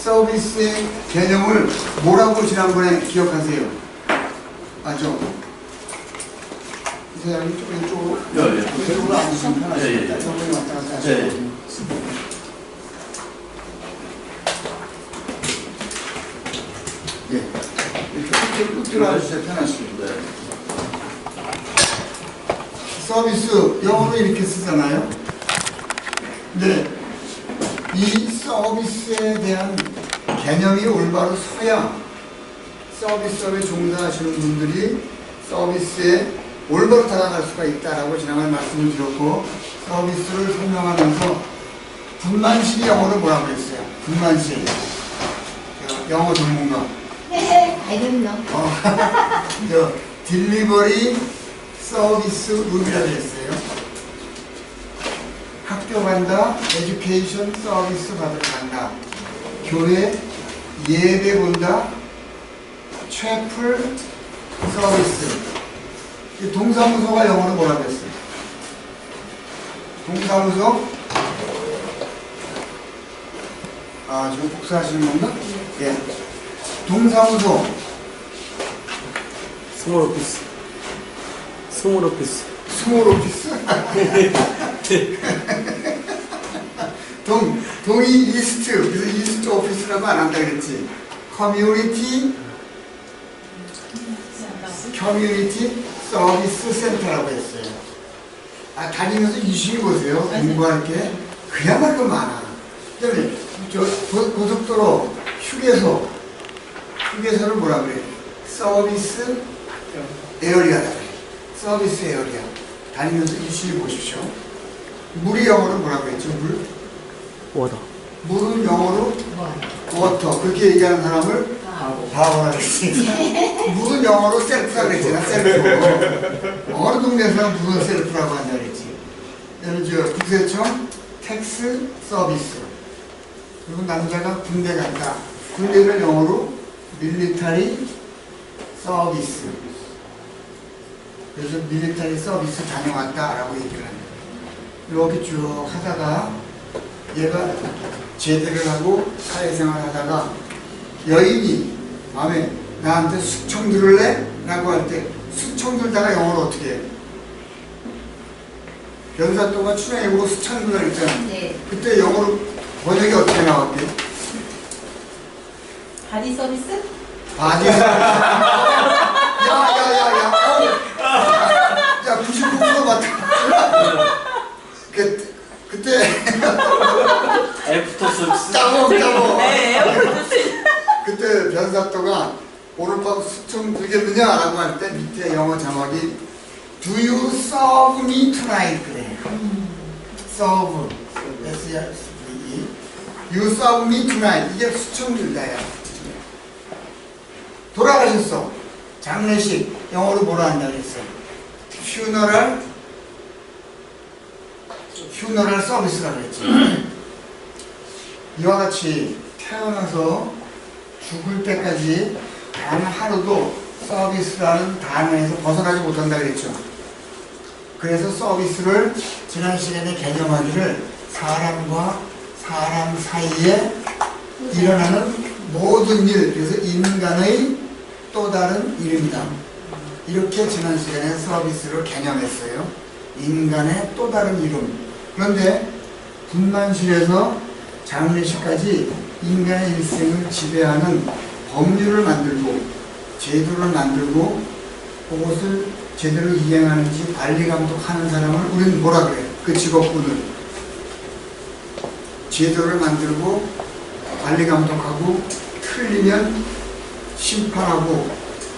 서비스의 개념을 뭐라고 지난번에 기억하세요? 맞죠? 이쪽으로? 이쪽으로 앉으시면 편하시겠다. 저번에 왔다 갔다 하시고. 예. 이렇게 쭉 들어와주세요. 편하시게. 서비스, 영어로 이렇게 쓰잖아요. 네. 이 서비스에 대한 개념이 올바로 서야 서비스업에 종사하시는 분들이 서비스에 올바로 다가갈 수가 있다라고 지난번에 말씀을 드렸고, 서비스를 설명하면서 분만실이 영어로 뭐라고 했어요? 분만실. 영어 전문가. I don't know. 딜리버리 서비스 룸이라고 했어요. 학교 간다, 에듀케이션 서비스 받으러 간다. 교회 예배 본다, 채플 서비스. 이 동사무소가 영어로 뭐라고 했어요? 동사무소? 지금 복사하시는 건가? 예. 동사무소. 스몰 오피스. 스몰 오피스. 스몰 오피스? 동이 이스트. 그래서 이스트 오피스라고 안 한다 그랬지. 커뮤니티 서비스 센터라고 했어요. 다니면서 이슈 보세요. 공부할 게 그야말로 많아. 그다음에 고속도로 휴게소를 뭐라 그래? 서비스 에어리아다 그래. 서비스 에어리아. 다니면서 이슈 보십시오. 물이 영어로 뭐라고 했죠? 물? 워터. 물은 영어로 워터. 그렇게 얘기하는 사람을 바보라 그랬지. 물은 영어로 셀프라고 그랬잖아. 셀프. 어느 동네에서는 물은 셀프라고 한다 그랬지. 그다음에 국세청 텍스 서비스. 그리고 남자가 군대 간다. 군대를 영어로 밀리터리 서비스. 그래서 밀리터리 서비스 다녀왔다라고 얘기를 합니다. 이렇게 쭉 하다가 얘가 제대를 하고 사회생활 하다가 여인이 마음에 나한테 숙청 들을래? 라고 할 때 숙청 들다가 영어로 어떻게 해? 변사또가 출연해보고 숙청 들다 그랬잖아. 네. 그때 영어로 번역이 어떻게 나왔대? 바디 서비스? 바디 서비스. 야 99% 맞다. 그때 애프터 서비스. 따봉 네, 그때 변사또가 오늘 밤 숙청 들겠느냐라고 할 때 밑에 영어 자막이 Do you serve me tonight? 그래. serve. S-E-R-V-E. You serve me tonight. 이게 숙청 들다야. 돌아가셨어. 장례식. 영어로 뭐라 한다 그랬어? 휴너럴 서비스라고 그랬지. 이와 같이 태어나서 죽을 때까지 단 하루도 서비스라는 단어에서 벗어나지 못한다 그랬죠. 그래서 서비스를 지난 시간에 개념하기를 사람과 사람 사이에 일어나는 모든 일, 그래서 인간의 또 다른 일입니다. 이렇게 지난 시간에 서비스를 개념했어요. 인간의 또 다른 이름. 그런데 분만실에서 장례식까지 인간의 일생을 지배하는 법률을 만들고 제도를 만들고 그것을 제대로 이행하는지 관리 감독하는 사람을 우리는 뭐라 그래? 그 직업군을 제도를 만들고 관리 감독하고 틀리면 심판하고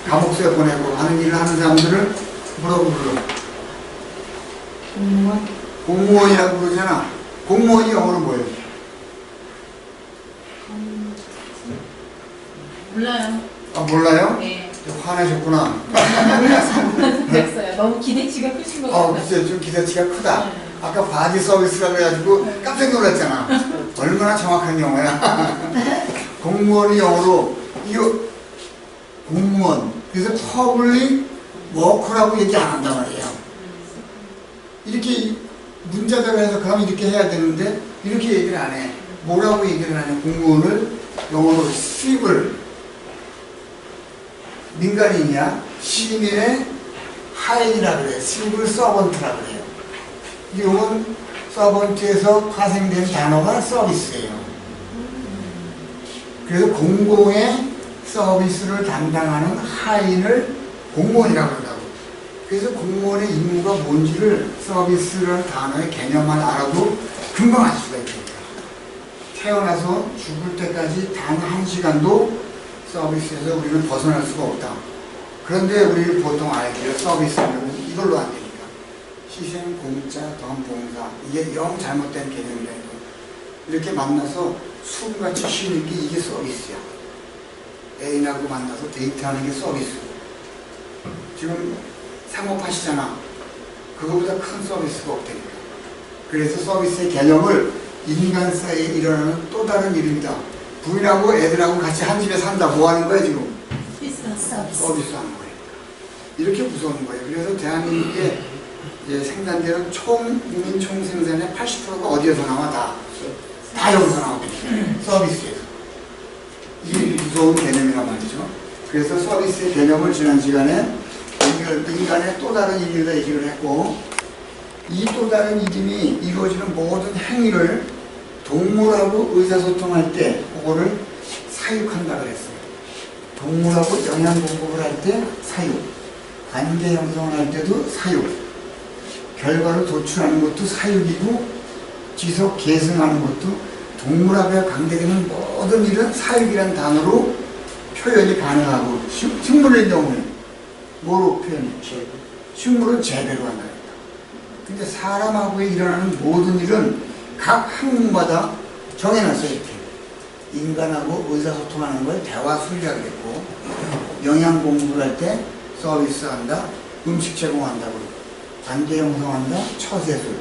감옥에 보내고 하는 일을 하는 사람들을 뭐라고 불러? 공무원이라고 그러잖아. 공무원이 영어로 뭐예요? 몰라요. 몰라요? 네. 화내셨구나. 몰라서 됐어요. 너무 기대치가 크신 것 같아요. 글쎄 좀 기대치가 크다. 네. 아까 바디 서비스라고 해가지고 깜짝 놀랐잖아. 얼마나 정확한 영어야. 공무원이 영어로 이거 공무원. 그래서 퍼블릭 워커라고 얘기 안 한단 말이에요. 이렇게 문자대로 해석하면 이렇게 해야 되는데 이렇게 얘기를 안 해. 뭐라고 얘기를 하냐. 공무원을 영어로 civil, 민간인이야. 시민의 하인이라 그래. civil servant라 그래요. 이건 서번트에서 파생된 단어가 서비스예요. 그래서 공공의 서비스를 담당하는 하인을 공무원이라고 한다고. 그래서 공무원의 임무가 뭔지를 서비스라는 단어의 개념만 알아도 금방 알 수가 있습니다. 태어나서 죽을 때까지 단 한 시간도 서비스에서 우리는 벗어날 수가 없다. 그런데 우리 보통 알기로 서비스는 이걸로 안 되니까. 희생, 공짜, 덤, 봉사. 이게 영 잘못된 개념이라는 거예요. 이렇게 만나서 숨같이 쉬는 게 이게 서비스야. 애인하고 만나서 데이트하는 게 서비스. 지금 상업하시잖아. 그거보다 큰 서비스가 없다니까. 그래서 서비스의 개념을 인간 사이에 일어나는 또 다른 이름이다. 부인하고 애들하고 같이 한 집에 산다. 뭐 하는 거야 지금? 서비스 하는 거예요. 이렇게 무서운 거예요. 그래서 대한민국의 생산되는 국민 총 생산의 80%가 어디에서 나와? 다 여기서 나오거든요. 서비스에서. 이게 무서운 개념이란 말이죠. 그래서 서비스의 개념을 지난 시간에 인간의 또 다른 이름이다 얘기를 했고, 이 또 다른 이름이 이루어지는 모든 행위를 동물하고 의사소통할 때 그거를 사육한다 그랬어요. 동물하고 영양 공급을 할 때 사육, 관계 형성을 할 때도 사육, 결과를 도출하는 것도 사육이고, 지속 계승하는 것도 동물하고 관계되는 모든 일은 사육이라는 단어로 표현이 가능하고, 식물의 경우는 뭐로 표현해? 식물은 재배로 한다. 근데 사람하고의 일어나는 모든 일은 각 항목마다 정해놨어요. 이렇게. 인간하고 의사소통하는 걸 대화술이라고 했고, 영양 공급을 할 때 서비스한다, 음식 제공한다고, 관계 형성한다, 처세술,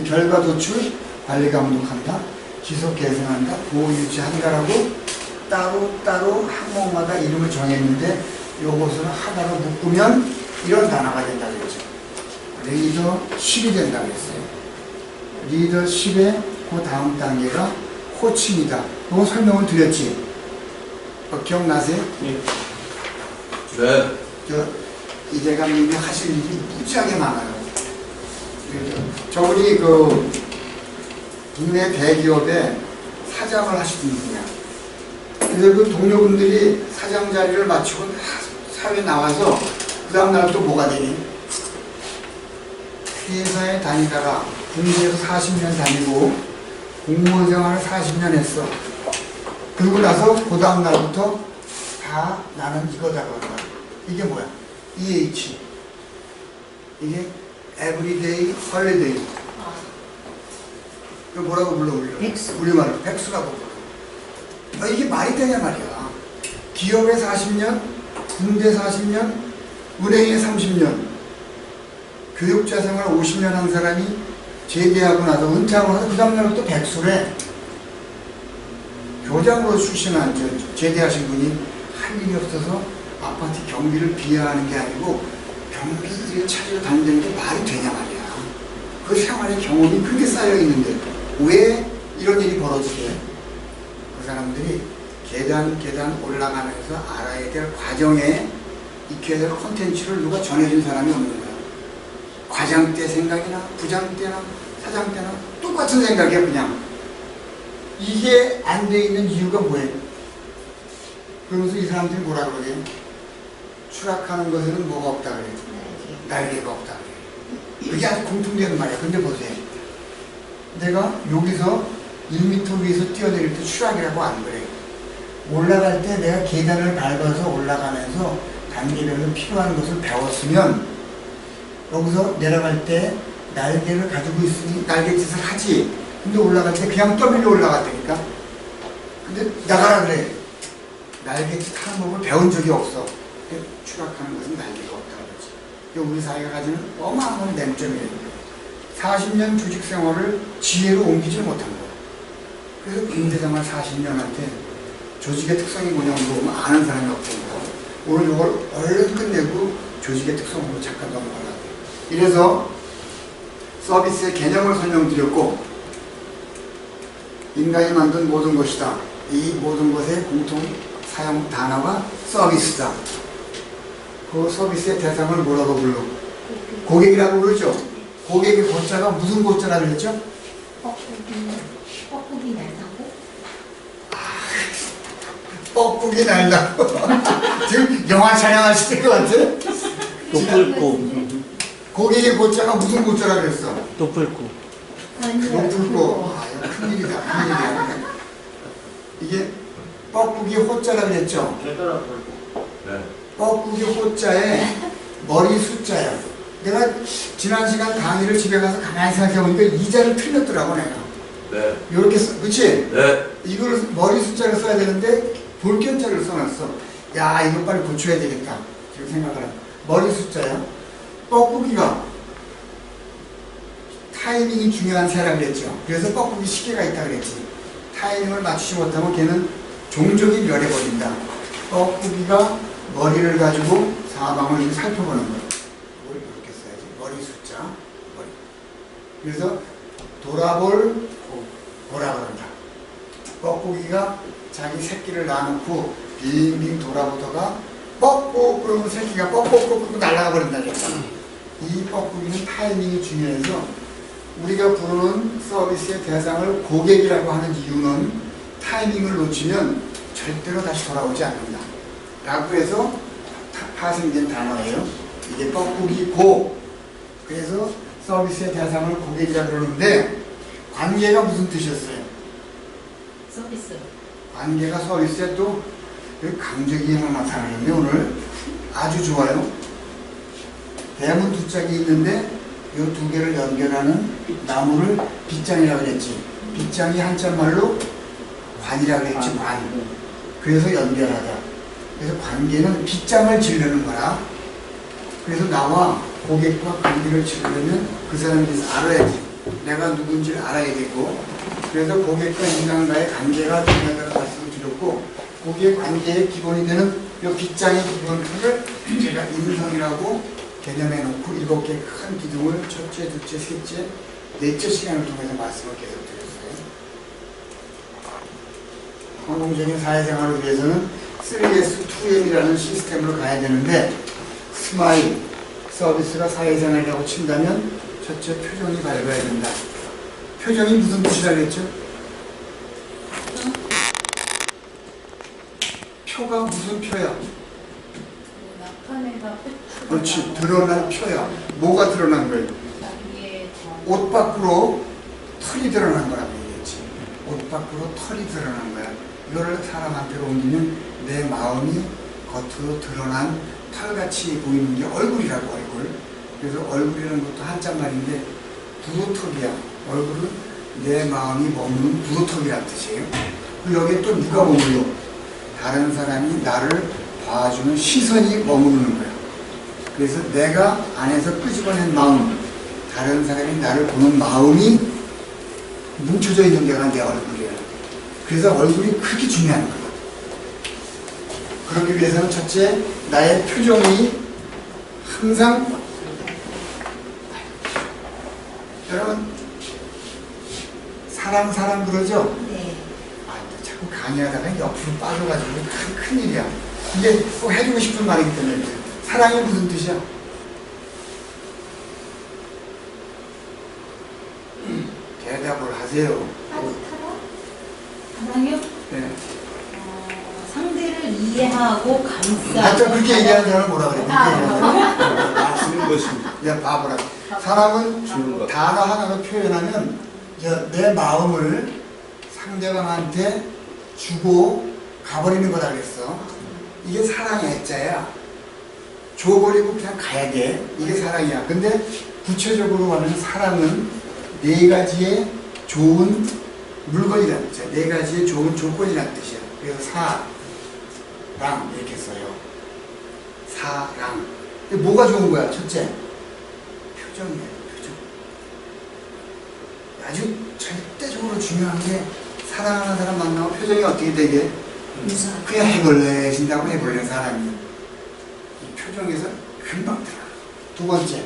결과 도출, 관리 감독한다, 지속 개선한다, 보호 유지한다라고 따로따로 항목마다 이름을 정했는데, 요것을 하나로 묶으면 이런 단어가 된다고 그랬죠. 리더십이 된다고 했어요. 리더십의 그 다음 단계가 코칭이다. 이거 설명을 드렸지? 기억나세요? 네. 이재감님이 하실 일이 무지하게 많아요. 저분이 그 국내 대기업에 사장을 하시던 분이야. 그래서 그 동료분들이 사장 자리를 마치고 사회에 나와서 그 다음날 또 뭐가 되니? 회사에 다니다가 군대에서 40년 다니고 공무원 생활을 40년 했어. 그러고 나서 그 다음 날부터 다 나는 이거다고 한다. 이게 뭐야? EH. 이게 Everyday Holiday. 그 뭐라고 불러 우리가? 백수. 우리말로 백수라고 불러. 이게 말이 되냐 말이야. 기업에 40년, 군대 40년, 은행에 30년. 교육자 생활 50년 한 사람이 제대하고 나서 은퇴하고 나서 그 다음날부터 백수래. 교장으로 출신한 제대하신 분이 할 일이 없어서 아파트 경비를 비하하는 게 아니고 경비 일을 찾으러 다니는 게 말이 되냐 말이야. 그 생활의 경험이 그렇게 쌓여 있는데 왜 이런 일이 벌어지게? 그 사람들이 계단 올라가면서 알아야 될 과정에 익혀야 될 콘텐츠를 누가 전해준 사람이 없는 거야. 과장 때 생각이나 부장 때나 사장 때나 똑같은 생각이야. 그냥 이게 안 돼 있는 이유가 뭐예요? 그러면서 이 사람들이 뭐라 그러게? 추락하는 것에는 뭐가 없다 그래요? 날개가 없다 그래요. 그게 아주 공통되는 말이야. 근데 보세요. 내가 여기서 1m 위에서 뛰어내릴 때 추락이라고 안 그래. 올라갈 때 내가 계단을 밟아서 올라가면서 단계별로 필요한 것을 배웠으면 여기서 내려갈 때 날개를 가지고 있으니 날갯짓을 하지. 근데 올라갈 때 그냥 떠밀려 올라갔다니까. 근데 나가라 그래. 날갯짓 하는 법을 배운 적이 없어. 근데 추락하는 것은 날개가 없다는 거지. 우리 사회가 가지는 어마어마한 맹점이에요. 40년 조직 생활을 지혜로 옮기지 못한 거야. 그래서 군대 생활 40년한테 조직의 특성이 뭐냐고 물어보면 아는 사람이 없다니까. 오늘 이걸 얼른 끝내고 조직의 특성으로 잠깐 넘어가라. 이래서 서비스의 개념을 설명드렸고, 인간이 만든 모든 것이다. 이 모든 것의 공통 사용 단어가 서비스다. 그 서비스의 대상을 뭐라고 불러? 고객이라고 그러죠. 고객의 고자가 무슨 고자라고 그랬죠? 뻐꾸기 날다고? 뻐꾸기 날다고. 지금 영화 촬영하실 것 같아? 노플코. 고객의 고자가 무슨 고자라고 그랬어? 노플코. 높고. 아, 이거 큰일이다. 큰일이야. 이게 뻐꾸기 호자라고 그랬죠? 네. 뻐꾸기 호자에 머리 숫자야. 내가 지난 시간 강의를 집에 가서 가만히 생각해보니까 이자를 틀렸더라고 내가. 네. 이렇게 써, 그치? 네. 이걸 머리 숫자를 써야 되는데 볼견자를 써놨어. 야, 이거 빨리 고쳐야 되겠다. 지금 생각을 해. 머리 숫자야. 뻐꾸기가 타이밍이 중요한 새라 그랬죠. 그래서 뻐꾸기 시계가 있다 그랬지. 타이밍을 맞추지 못하면 걔는 종족이 멸해버린다. 뻐꾸기가 머리를 가지고 사방을 좀 살펴보는 거야. 이걸 이렇게 써야지. 머리 숫자. 머리. 그래서 돌아볼 보라 그런다. 뻐꾸기가 자기 새끼를 낳아놓고 빙빙 돌아보다가 뻐꾸 그러면 새끼가 뻐꾸 날아가 버린다 그랬잖아. 이 뻐꾸기는 타이밍이 중요해서 우리가 부르는 서비스의 대상을 고객이라고 하는 이유는 타이밍을 놓치면 절대로 다시 돌아오지 않는다 라고 해서 파생된 단어예요. 이게 뻐꾸기고. 그래서 서비스의 대상을 고객이라고 그러는데 관계가 무슨 뜻이었어요? 서비스. 관계가 서비스에 또 강적이 하나 나타나는데 오늘 아주 좋아요. 대문 두 짝이 있는데 이 두 개를 연결하는 나무를 빗장이라고 그랬지. 빗장이 한자말로 관이라고 그랬지. 관. 그래서 연결하다. 그래서 관계는 빗장을 지르는 거라. 그래서 나와 고객과 관계를 지르려면 그 사람에 대해서 알아야지. 내가 누군지를 알아야 되고. 그래서 고객과 인간과의 관계가 중요하다고 말씀을 드렸고, 고객 관계의 기본이 되는 이 빗장의 기본틀을 제가 인성이라고 개념해 놓고 7개 큰 기둥을 첫째, 둘째, 셋째, 넷째 시간을 통해서 말씀을 계속 드렸어요. 성공적인 사회생활을 위해서는 3S, 2M이라는 시스템으로 가야 되는데, 스마일, 서비스가 사회생활이라고 친다면 첫째, 표정이 밝아야 된다. 표정이 무슨 뜻이라고 했죠? 표가 무슨 표야? 나타내다 그렇지, 드러난 표야. 뭐가 드러난 거예요? 자기의 옷 밖으로 털이 드러난 거라고 얘기했지. 옷 밖으로 털이 드러난 거야. 이거를 사람한테로 옮기면 내 마음이 겉으로 드러난 털같이 보이는 게 얼굴이라고, 얼굴. 그래서 얼굴이라는 것도 한자말인데 부도턱이야. 얼굴은 내 마음이 머무는 부도턱이라는 뜻이에요. 그리고 여기에 또 누가 머물러? 다른 사람이 나를 봐주는 시선이 머무르는 거야. 그래서 내가 안에서 끄집어낸 마음, 다른 사람이 나를 보는 마음이 뭉쳐져 있는 데가 내 얼굴이야. 그래서 얼굴이 크게 중요한 거야. 그러기 위해서는 첫째, 나의 표정이 항상, 여러분 사랑 그러죠? 네. 아, 자꾸 강의하다가 옆으로 빠져가지고 큰일이야. 이게 꼭 해주고 싶은 말이기 때문에. 사랑이 무슨 뜻이야? 대답을 하세요. 사랑이요? 네. 상대를 이해하고 감싸고. 아까 그렇게 얘기하는 사람은 뭐라 그래? 그렇게 얘기하는 사람. 주는 것입니다. 야, 바보라. 사랑은 주는 것. 단어 하나로 표현하면 내 마음을 상대방한테 주고 가버리는 거다 그랬어. 이게 사랑의 해자야. 줘버리고 그냥 가야 돼. 이게 사랑이야. 근데 구체적으로 하면 사랑은 네 가지의 좋은 물건이라는 뜻이야. 네 가지의 좋은 조건이라는 뜻이야. 그래서 사랑 이렇게 써요. 사랑. 근데 뭐가 좋은 거야? 첫째, 표정이에요. 표정. 아주 절대적으로 중요한 게 사랑하는 사람 만나면 표정이 어떻게 되게? 그냥 해볼래신다고 해볼래 사람이. 이 표정에서 금방 들어. 두 번째,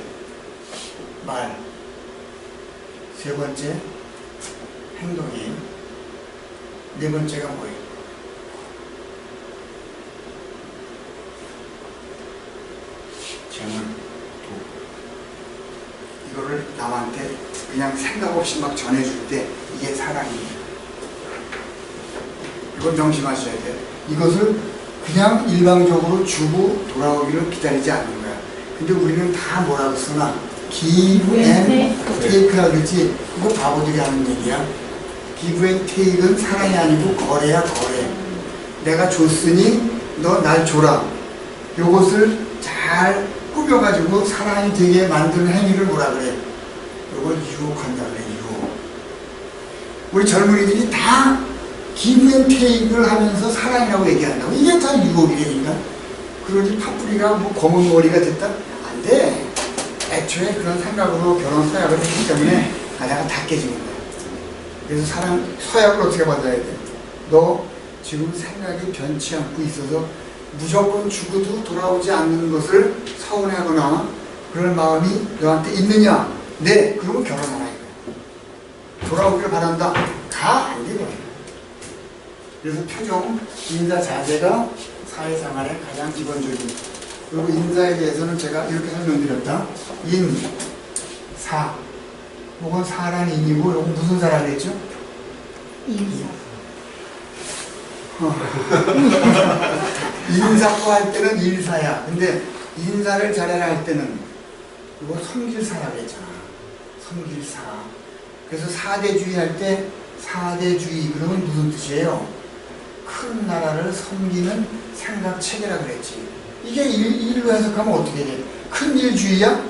말. 세 번째, 행동이에요. 네 번째가 뭐예요? 재물, 도. 이거를 남한테 그냥 생각 없이 막 전해줄 때 이게 사랑이에요. 이건 명심하셔야 돼요. 이것을 그냥 일방적으로 주고 돌아오기를 기다리지 않는 거야. 근데 우리는 다 뭐라고 쓰나? give and take라 그러지. 이거 바보들이 하는 얘기야. give and take는 사랑이 아니고 거래야, 거래. 내가 줬으니 너 날 줘라. 요것을 잘 꾸며가지고 사랑이 되게 만드는 행위를 뭐라 그래? 요걸 유혹한다 그래, 유혹. 우리 젊은이들이 다 give and take를 하면서 사랑이라고 얘기한다고. 이게 다 유혹이라니까. 그러지 파뿌리가 뭐 검은 머리가 됐다? 안 돼. 애초에 그런 생각으로 결혼 서약을 했기 때문에 내가 다 깨지는 거야. 그래서 사랑 서약을 어떻게 받아야 돼? 너 지금 생각이 변치 않고 있어서 무조건 죽어도 돌아오지 않는 것을 서운해하거나 그럴 마음이 너한테 있느냐? 네. 그러면 결혼하라 이거야. 돌아오기를 바란다. 가? 안 돼. 그래서 표정, 인사 자세가 사회생활의 가장 기본적인. 그리고 인사에 대해서는 제가 이렇게 설명드렸다. 인, 사. 이건 사란 인이고, 이건 무슨 사라고 했죠? 인사. 인사고 할 때는 일사야. 근데 인사를 잘해라 할 때는 이거 섬길사라고 했잖아. 섬길사. 그래서 사대주의 할 때 사대주의 그러면 무슨 뜻이에요? 큰 나라를 섬기는 생각 체계라 그랬지. 이게 일로 해석하면 어떻게 돼? 큰 일주의야?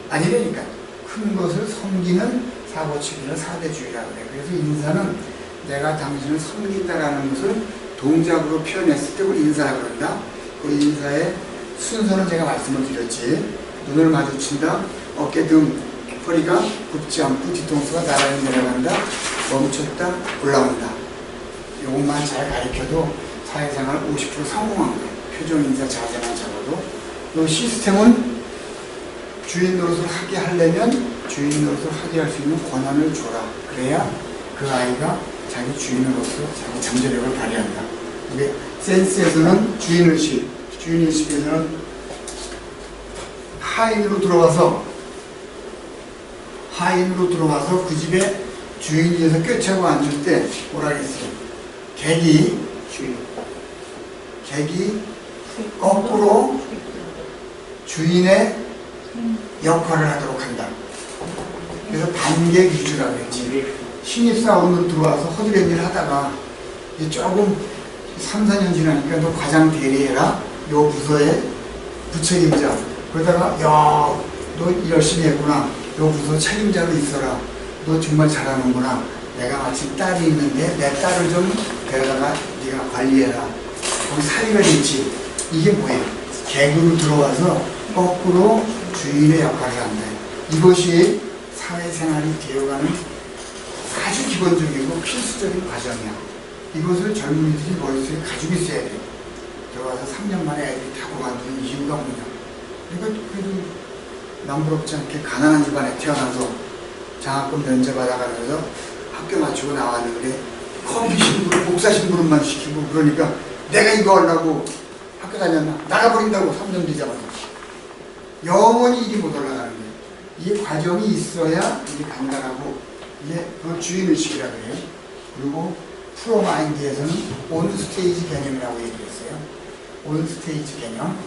아니라니까. 큰 것을 섬기는 사고 체계를 사대주의라 그래. 그래서 인사는 내가 당신을 섬긴다라는 것을 동작으로 표현했을 때 우리 인사라고 그런다. 그 인사의 순서는 제가 말씀을 드렸지. 눈을 마주친다. 어깨 등 허리가 굽지 않고 뒤통수가 나란히 내려간다. 멈췄다. 올라온다. 이것만 잘 가르쳐도 사회생활 50% 성공한 거예요. 표정, 인사, 자세만 잡아도. 이 시스템은 주인 노릇을 하게 하려면 주인 노릇을 하게 할 수 있는 권한을 줘라. 그래야 그 아이가 자기 주인으로서 자기 잠재력을 발휘한다. 이게 센스에서는 주인의식, 주인의식에서는 하인으로 들어와서 그 집에 주인이 돼서 꿰차고 앉을 때 뭐라 그랬어요? 객이 거꾸로 주인의 역할을 하도록 한다. 그래서 반객 위주라고 했지. 신입사원으로 들어와서 허드렛 일 하다가 이제 조금 3, 4년 지나니까 너 과장 대리해라. 요 부서의 부책임자. 그러다가 야, 너 열심히 했구나. 요 부서 책임자로 있어라. 너 정말 잘하는구나. 내가 마침 딸이 있는데 내 딸을 좀 데려다가 네가 관리해라. 거기 사리가 있지. 이게 뭐예요? 객으로 들어와서 거꾸로 주인의 역할을 한다. 이것이 사회생활이 되어가는 아주 기본적이고 필수적인 과정이야. 이것을 젊은이들이 머릿속에 가지고 있어야 돼. 들어와서 3년 만에 애들이 다 그만두는 이유가 뭐냐. 그러니까 그래도 남부럽지 않게 가난한 집안에 태어나서 장학금 면제 받아가면서 학교 마치고 나왔는데 커피 심부름, 복사 심부름만 시키고 그러니까 내가 이거 하려고 학교 다녔나? 나가버린다고 3년 뒤자마자. 영원히 일이 못 올라가는 거예요. 이 과정이 있어야 이게 간단하고 이게 그 주인의식이라고 해요. 그리고 프로마인드에서는 온스테이지 개념이라고 얘기했어요. 온스테이지 개념.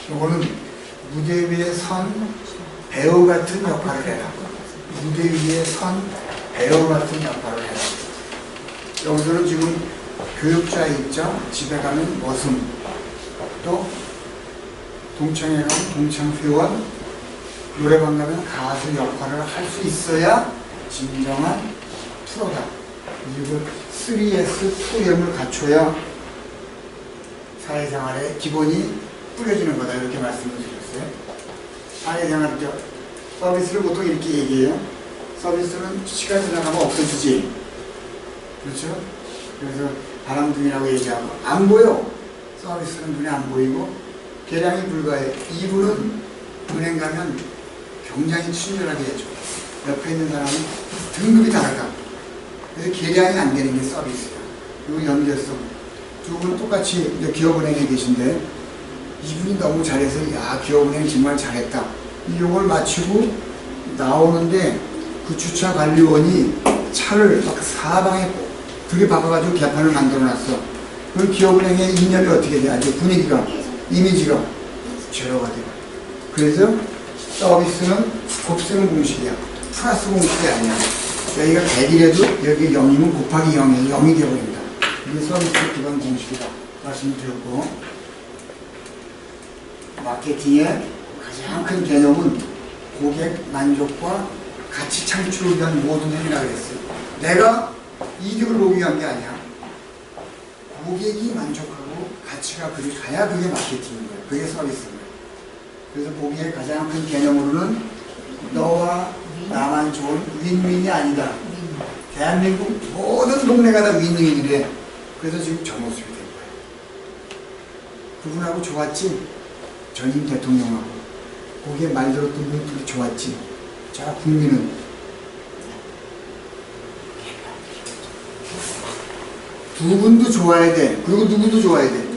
이거는 무대 위에 선 배우 같은 역할을 해라. 무대 위에 선 배우 같은 역할을 해라. 여기서는 지금 교육자의 입장, 집에 가면 머슴, 또 동창회 가면 동창회원, 노래방 가면 가수 역할을 할 수 있어야 진정한 프로다. 이걸 3S, 2M을 갖춰야 사회생활의 기본이 뿌려지는 거다. 이렇게 말씀을 드렸어요. 사회생활, 서비스를 보통 이렇게 얘기해요. 서비스는 시간 지나가면 없어지지. 그렇죠? 그래서 바람둥이라고 얘기하고, 안 보여. 서비스는 눈에 안 보이고, 계량이 불가해. 이분은 은행 가면 굉장히 친절하게 해줘. 옆에 있는 사람은 등급이 다르다. 그래서 계량이 안 되는 게 서비스야. 그리고 연계성. 두 분 똑같이 이제 기업은행에 계신데 이분이 너무 잘해서 야 기업은행 정말 잘했다. 이걸 마치고 나오는데 그 주차 관리원이 차를 막 사방에 들이박아가지고 개판을 만들어놨어. 그 기업은행의 이념이 어떻게 돼? 아주 분위기가, 이미지가 제로가 돼. 그래서 서비스는 곱셈 공식이야. 플러스 공식이 아니야. 여기가 100이라도 여기 0이면 곱하기 0이 0이 되어버린다. 이게 서비스 기반 공식이다. 말씀드렸고, 마케팅의 가장 큰 개념은 고객 만족과 가치 창출을 위한 모든 행위라고 했어요. 내가 이득을 보기 위한 게 아니야. 고객이 만족하고 가치가 그리 가야 그게 마케팅인 거야. 그게 서비스인 거야. 그래서 거기에 가장 큰 개념으로는 너와 나만 좋은 윈윈이 아니다. 대한민국 모든 동네가 다 윈윈이래. 그래서 지금 저 모습이 된 거야. 그분하고 좋았지? 전임 대통령하고. 거기에 말 들었던 분들이 좋았지? 자, 국민은 두 분도 좋아야 돼. 그리고 누구도 좋아야 돼.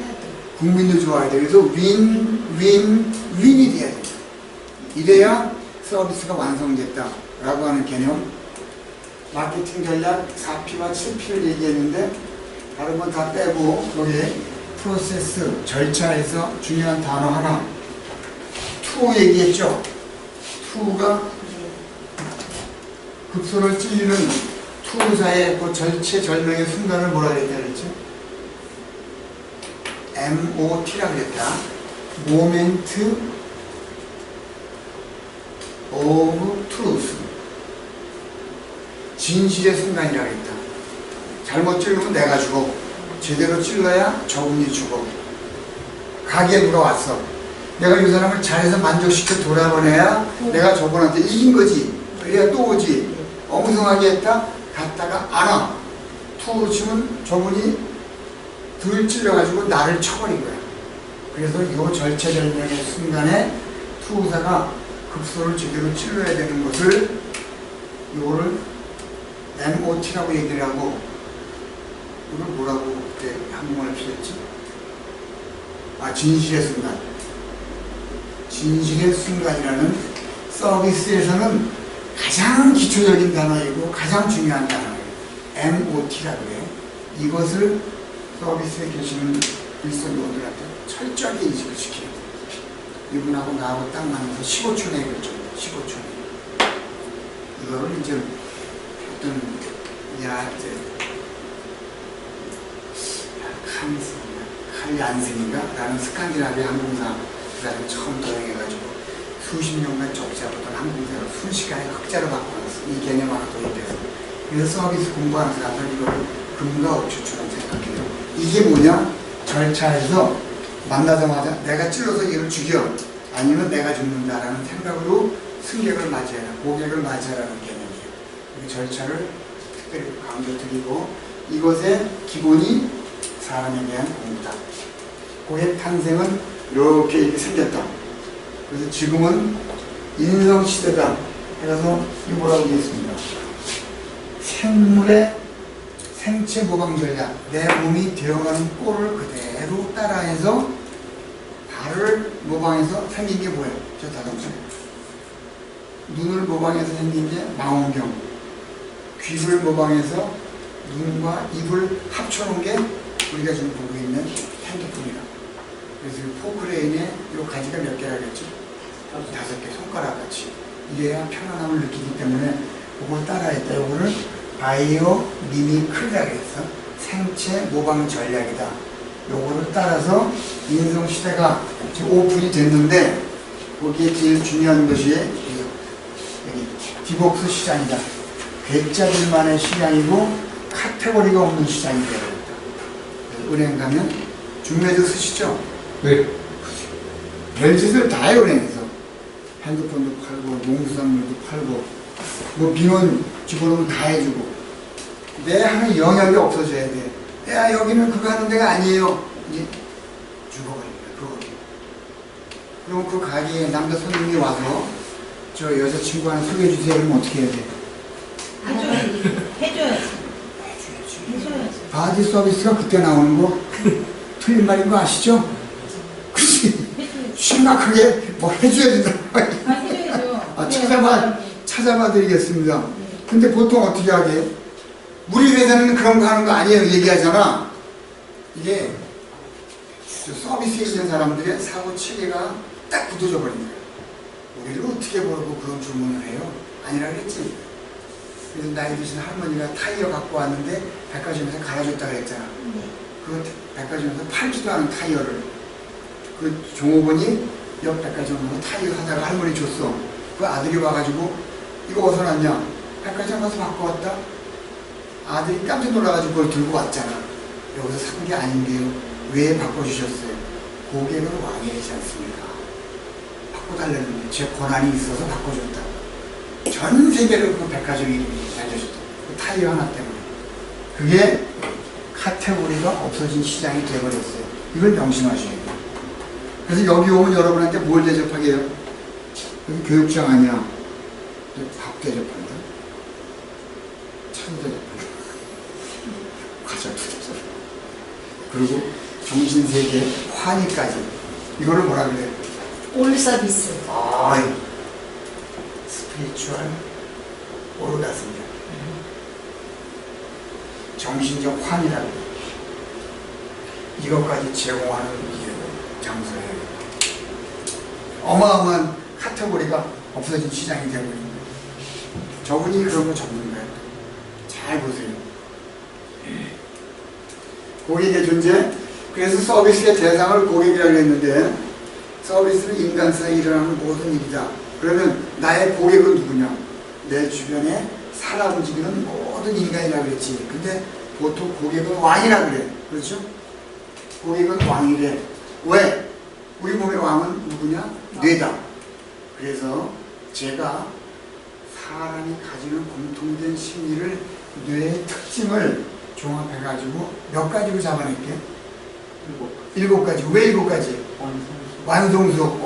국민도 좋아야 돼. 그래서 윈이 돼야 돼. 이래야 서비스가 완성됐다. 라고 하는 개념. 마케팅 전략 4P와 7P를 얘기했는데, 다른 건 다 빼고, 여기 프로세스, 절차에서 중요한 단어 하나. 투 얘기했죠? 투가 급소를 찔리는 투사의 그 절체절명의 순간을 뭐라 그랬다 그랬지? MOT라고 그랬다. Moment of Truth. 진실의 순간이라고 했다. 잘못 찔르면 내가 죽어. 제대로 찔러야 저분이 죽어. 가게에 누가 왔어. 내가 이 사람을 잘해서 만족시켜 돌아보내야 내가 저분한테 이긴 거지. 그래야 또 오지. 엉성하게 했다. 갔다가 안 와. 투로 치면 저분이 덜 찔려가지고 나를 쳐버린 거야. 그래서 이 절체절명의 순간에 투사가 급소를 제대로 찔러야 되는 것을 이거를 MOT라고 얘기를 하고, 이걸 뭐라고 그때 한국말을 필요했지? 아, 진실의 순간. 진실의 순간이라는 서비스에서는 가장 기초적인 단어이고 가장 중요한 단어예요. MOT라고 해요. 이것을 서비스에 계시는 일선요원들한테 철저하게 인식을 시켜야 돼요. 이분하고 나하고 딱 맞는 15초 내에 결정. 15초 내. 이거를 이제 어떤 이제 칼 얀센인가? 라는 스칸디나비아 항공사 그 사람이 처음 도약해가지고 수십 년간 적자보던 항공사를 순식간에 흑자로 바꿔놨어. 이 개념 하나 도입해서. 그래서 서비스 공부하는 사람들 이걸 금과 옥추처럼 생각해요. 이게 뭐냐? 절차에서 만나자마자 내가 찔러서 얘를 죽여. 아니면 내가 죽는다라는 생각으로 승객을 맞이해라. 고객을 맞이하라는 개념이에요. 이 절차를 특별히 강조드리고, 이것의 기본이 사람에 대한 공부다. 고객 탄생은 이렇게 생겼다. 그래서 지금은 인성시대다 해서 이 뭐라고 되겠습니다. 생물의 생체 모방 전략. 내 몸이 되어가는 꼴을 그대로 따라해서 발을 모방해서 생긴 게 뭐예요? 저 다동사. 눈을 모방해서 생긴 게 망원경. 귀를 모방해서 눈과 입을 합쳐놓은 게 우리가 지금 보고 있는 핸드폰이라. 그래서 포크레인에 이 가지가 몇 개라 그랬죠? 5개 손가락 같이. 이래야 편안함을 느끼기 때문에 그걸 따라했다. 이거를 바이오 미미크리라고 해서 생체 모방 전략이다. 요거를 따라서 인성시대가 지금 오픈이 됐는데, 거기에 제일 중요한 것이 여기 디복스 시장이다. 괴짜들만의 시장이고 카테고리가 없는 시장이 되어있다. 은행 가면 중매주 쓰시죠? 네. 별짓을 다 해요. 은행에서 핸드폰도 팔고 농수산물도 팔고 뭐 민원 집어넣으면 다 해주고. 내 하는 영역이 없어져야 돼. 야, 여기는 그거 하는 데가 아니에요. 이제 죽어버립니다. 그거. 그럼 그 가게에 남자 손님이 와서 저 여자친구 하나 소개해 주세요. 그러면 어떻게 해야 돼? 해줘야지. 해줘야지. 해줘야지. 해줘야지. 바디 서비스가 그때 나오는 거 틀린 말인 거 아시죠? 그치? 심각하게 뭐 해줘야 된다. 해줘야죠. 찾아봐 드리겠습니다. 근데 보통 어떻게 하게? 우리 회사는 그런 거 하는 거 아니에요. 얘기하잖아. 이게 서비스에 있는 사람들의 사고 체계가 딱 굳어져 버린 거예요. 우리를 어떻게 모르고 그런 주문을 해요? 아니라 그랬지. 그래서 나이 드신 할머니가 타이어 갖고 왔는데 백화점에서 갈아줬다 그랬잖아. 그 백화점에서 팔지도 않은 타이어를 그 종업원이 옆 백화점에서 타이어 사다가 할머니 줬어. 그 아들이 와가지고 이거 어디서 났냐? 백화점 가서 바꿔왔다. 아들이 깜짝 놀라가지고 그걸 들고 왔잖아. 여기서 산 게 아닌데요. 왜 바꿔주셨어요? 고객은 왕이지 않습니까? 바꿔달라는데 제 권한이 있어서 바꿔줬다. 전 세계로 그 백화점 이름이 알려줬다. 그 타이어 하나 때문에. 그게 카테고리가 없어진 시장이 돼버렸어요. 이걸 명심하셔야 돼요. 그래서 여기 오면 여러분한테 뭘 대접하게 해요? 여기 교육장 아니야. 밥 대접한다. 참 대접한다. 과자 대접. 그리고 정신세계 환희까지. 이거를 뭐라 그래요? 올 서비스. 스피리추얼 오르가스입니다. 정신적 환희라고 이것까지 제공하는 장소예요. 어마어마한 카테고리가 없어진 시장이 되어버린 거예요. 저분이 그런 거 전문가예요. 잘 보세요. 고객의 존재. 그래서 서비스의 대상을 고객이라고 했는데 서비스는 인간 사이에 일어나는 모든 일이다. 그러면 나의 고객은 누구냐? 내 주변에 살아 움직이는 모든 인간이라고 그랬지. 근데 보통 고객은 왕이라고 그래. 그렇죠? 고객은 왕이래. 왜? 우리 몸의 왕은 누구냐? 뇌다. 그래서 제가 사람이 가지는 공통된 심리를 뇌의 특징을 종합해가지고 몇 가지로 잡아낼게? 7가지. 왜 7가지? 완성수.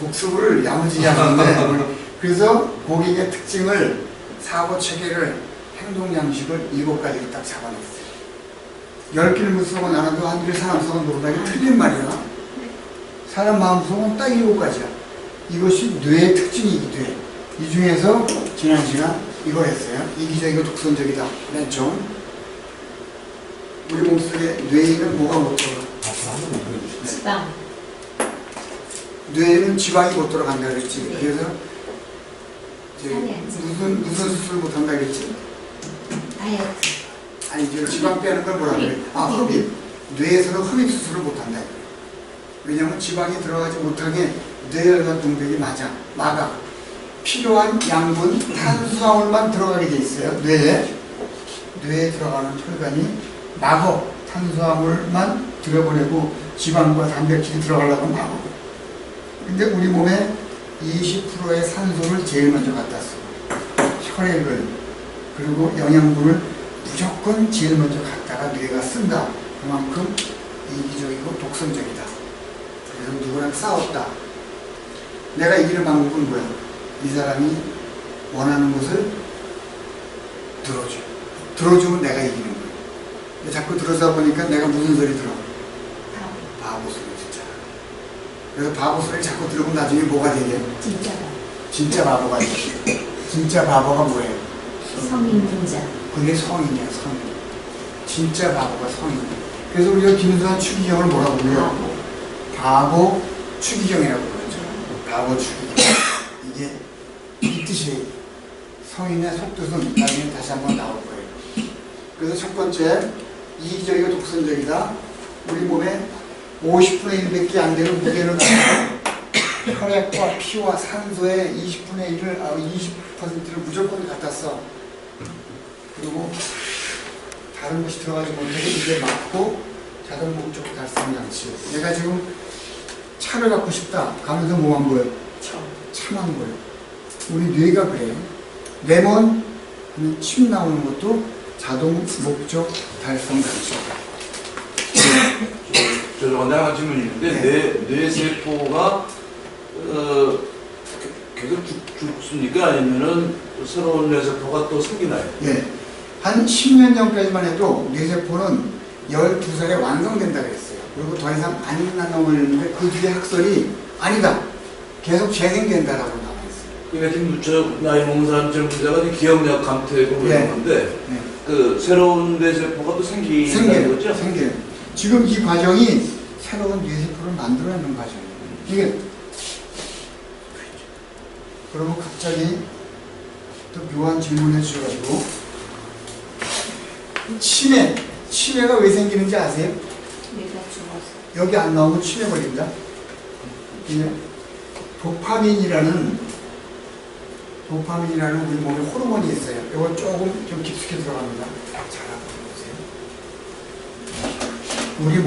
복습을 야무지게 하는데 그래서 고객의 특징을 사고 체계를 행동 양식을 7가지로 딱 잡아냈어요. 10개를 못 쓰고 나눠도 한 개를 사람 쓰고 모르다니 틀린 말이야. 사람 마음 속은 딱 7가지야. 이것이 뇌의 특징이기도 해. 이 중에서 지난 시간 이걸 했어요. 이기적이고 독선적이다. 맨 처음. 우리 몸속에 뇌에는 뭐가 못 들어가? 지방. 뇌에는 지방이 못 들어간다 그랬지. 네. 그래서 무슨 수술 못 한다 그랬지? 다이어트. 아니 저 지방 빼는 걸 뭐라 그래? 흡입. 뇌에서는 흡입 수술을 못 한다. 왜냐면 지방이 들어가지 못하게 뇌혈관 동백이 막아. 필요한 양분, 탄수화물만 들어가게 돼 있어요. 뇌에 들어가는 혈관이 막어. 탄수화물만 들어보내고 지방과 단백질이 들어가려고 하면 막어. 근데 우리 몸에 20%의 산소를 제일 먼저 갖다 써. 혈액을 그리고 영양분을 무조건 제일 먼저 갖다가 뇌가 쓴다. 그만큼 이기적이고 독선적이다. 그래서 누구랑 싸웠다. 내가 이기는 방법은 뭐야? 이 사람이 원하는 것을 들어줘. 들어주면 내가 이기는 거야. 근데 자꾸 들어서 보니까 내가 무슨 소리 들어? 바보 소리 진짜. 그래서 바보 소리를 자꾸 들으면 나중에 뭐가 되게? 진짜 바보가 돼. 진짜 바보가 뭐예요? 성인 분자. 그게 성인이야, 성인. 진짜 바보가 성인. 그래서 우리가 김수환 추기경을 뭐라고 그래요? 바보 추기경이라고 그러죠. 바보 추기경. 이게 이 뜻이에요. 성인의 속뜻은 나중에 다시 한번 나올 거예요. 그래서 첫 번째, 이기적이고 독선적이다. 우리 몸에 50분의 1밖에 안 되는 무게를 가지고 혈액과 피와 산소의 20분의 1을, 20%를 무조건 갖다 써. 그리고 다른 것이 들어가지 못하게 이게 막고 자동 목적 달성 장치. 내가 지금 차를 갖고 싶다. 가면서 뭐만 보여? 차만 보여. 우리 뇌가 그래. 레몬, 침 나오는 것도 자동 목적 달성 장치. 저 원장한 질문이 있는데 뇌세포가 계속 죽습니까? 아니면은 새로운 뇌세포가 또 생기나요? 예. 한 10년 전까지만 해도 뇌세포는 12살에 완성된다고 했어요. 그리고 더 이상 안 나눠버리는데 그 뒤에 학설이 아니다. 계속 재생된다라고 나와있어요. 그러니까 지금 저 나이 먹은 사람처럼 문제가 기억력 감퇴고 네. 그런 건데 네. 그 새로운 뇌세포가 또 생긴다는 거죠? 생겨요. 지금 이 과정이 새로운 뇌세포를 만들어내는 과정이에요. 이게 그러면 갑자기 또 묘한 질문을 주셔가지고 치매가 왜 생기는지 아세요? 내가 죽었어. 여기 안 나오면 치매 걸린다. 이게 도파민이라는 우리 몸에 호르몬이 있어요. 이거 조금 좀 깊숙이 들어갑니다. 잘 보세요. 우리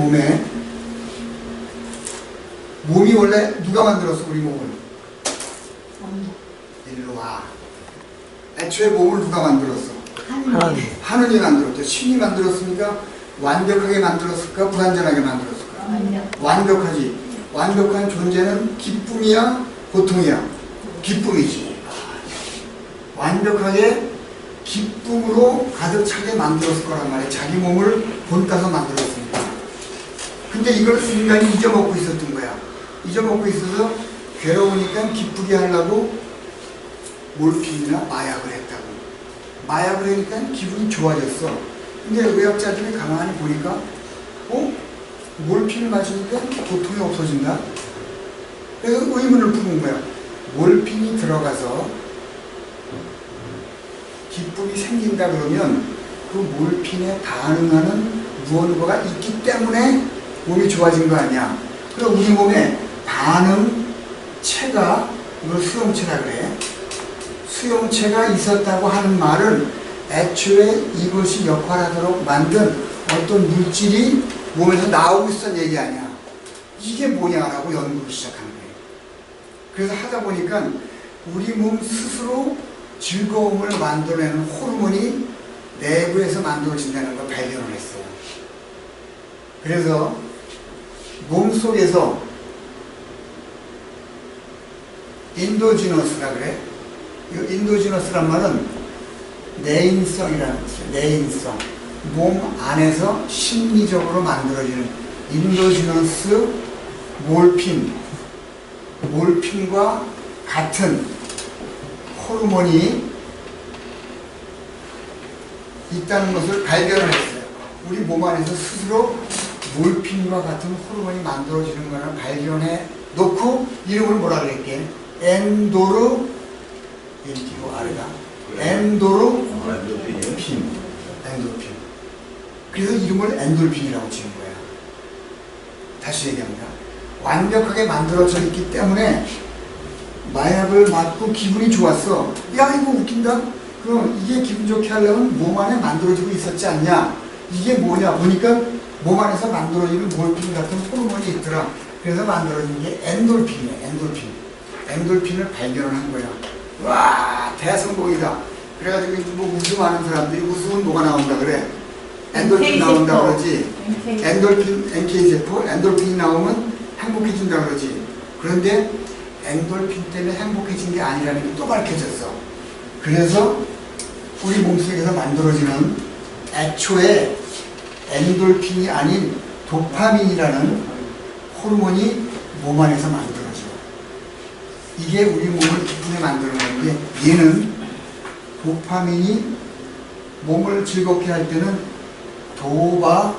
몸이 원래 누가 만들었어? 우리 몸을. 일로 와. 애초에 몸을 누가 만들었어? 하나님. 하느님이 만들었죠. 신이 만들었으니까 완벽하게 만들었을까? 불완전하게 만들었을까? 완벽하지. 완벽한 존재는 기쁨이야? 고통이야? 기쁨이지. 완벽하게 기쁨으로 가득 차게 만들었을 거란 말이야. 자기 몸을 본따서 만들었으니까. 근데 이걸 인간이 잊어먹고 있었던 거야. 잊어먹고 있어서 괴로우니까 기쁘게 하려고 몰핀이나 마약을 했다고. 마약을 하니까 기분이 좋아졌어. 근데 의학자들이 가만히 보니까 몰핀을 마시니까 고통이 없어진다. 그래서 의문을 푸는 거야. 몰핀이 들어가서 기쁨이 생긴다 그러면 그 몰핀에 반응하는 무언가가 있기 때문에 몸이 좋아진 거 아니야. 그럼 우리 몸에 반응체가, 이걸 수용체라 그래. 수용체가 있었다고 하는 말은 애초에 이것이 역할하도록 만든 어떤 물질이 몸에서 나오고 있었던 얘기 아니야. 이게 뭐냐라고 연구를 시작한 거예요. 그래서 하다 보니까 우리 몸 스스로 즐거움을 만들어내는 호르몬이 내부에서 만들어진다는 걸 발견을 했어요. 그래서 몸속에서 인도지너스라 그래. 이 인도지너스란 말은 내인성이라는 뜻이에요. 내인성. 몸 안에서 심리적으로 만들어지는 인도지너스 몰핀과 같은 호르몬이 있다는 것을 발견을 했어요. 우리 몸 안에서 스스로 몰핀과 같은 호르몬이 만들어지는 것을 발견해 놓고 이름을 뭐라 그랬게? 엔도르핀. 그래서 이름을 엔돌핀이라고 지은 거야. 다시 얘기합니다. 완벽하게 만들어져 있기 때문에 마약을 맞고 기분이 좋았어. 야, 이거 웃긴다? 그럼 이게 기분 좋게 하려면 몸 안에 만들어지고 있었지 않냐? 이게 뭐냐? 보니까 몸 안에서 만들어지는 몰핀 같은 호르몬이 있더라. 그래서 만들어진 게 엔돌핀이야. 엔돌핀을 발견을 한 거야. 와, 대성공이다. 그래가지고 뭐 웃음하는 사람들이 웃으면 뭐가 나온다 그래? 엔돌핀 나온다 그러지. 엔돌핀, NK세포, 엔돌핀이 나오면 행복해진다 그러지. 그런데 엔돌핀 때문에 행복해진 게 아니라는 게 또 밝혀졌어. 그래서 우리 몸속에서 만들어지는 애초에 엔돌핀이 아닌 도파민이라는 호르몬이 몸 안에서 만들어져. 이게 우리 몸을 기쁘게 만드는 건데, 얘는 도파민이 몸을 즐겁게 할 때는 도바라는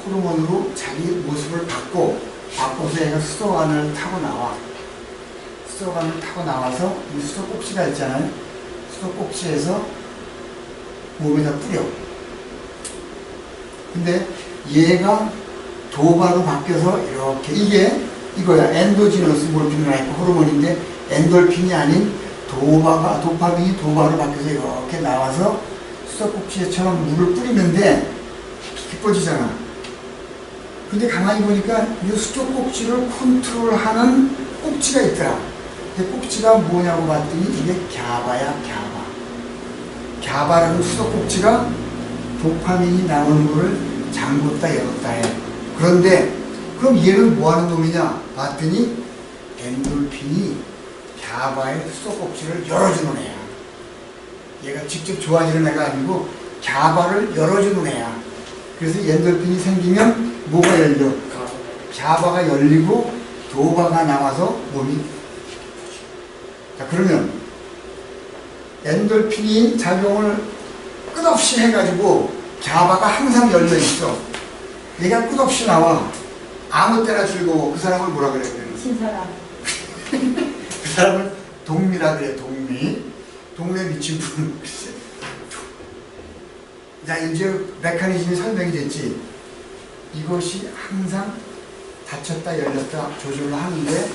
호르몬으로 자기 모습을 바꿔서 얘가 수도관을 타고 나와. 수도관을 타고 나와서 이 수도꼭지가 있잖아요. 수도꼭지에서 몸에다 뿌려. 근데 얘가 도바로 바뀌어서 이렇게, 이거야. 엔도지너스 몰핀이라는 호르몬인데 엔돌핀이 아닌 도파민이 도바로 바뀌어서 이렇게 나와서 수도꼭지처럼 물을 뿌리는데 기뻐지잖아. 근데 가만히 보니까 이 수도꼭지를 컨트롤하는 꼭지가 있더라. 그 꼭지가 뭐냐고 봤더니 이게 갸바야, 갸바. 갸바라는 수도꼭지가 도파민이 나오는 거를 잠궜다 열었다 해. 그런데 그럼 얘는 뭐 하는 놈이냐 봤더니 엔돌핀이 갸바의 수도꼭지를 열어주는 애야. 얘가 직접 좋아지는 애가 아니고 갸바를 열어주는 애야. 그래서 엔돌핀이 생기면 뭐가 열려? 갸바가 열리고 도바가 나와서 몸이. 자, 그러면 엔돌핀이 작용을 끝없이 해가지고 갸바가 항상 열려 있어. 얘가 끝없이 나와. 아무 때나 즐거워. 그 사람을 뭐라 그래? 신사람. 그 사람을 동미라 그래. 동미에 미친 분. 자, 이제 메커니즘이 설명이 됐지. 이것이 항상 닫혔다 열렸다 조절을 하는데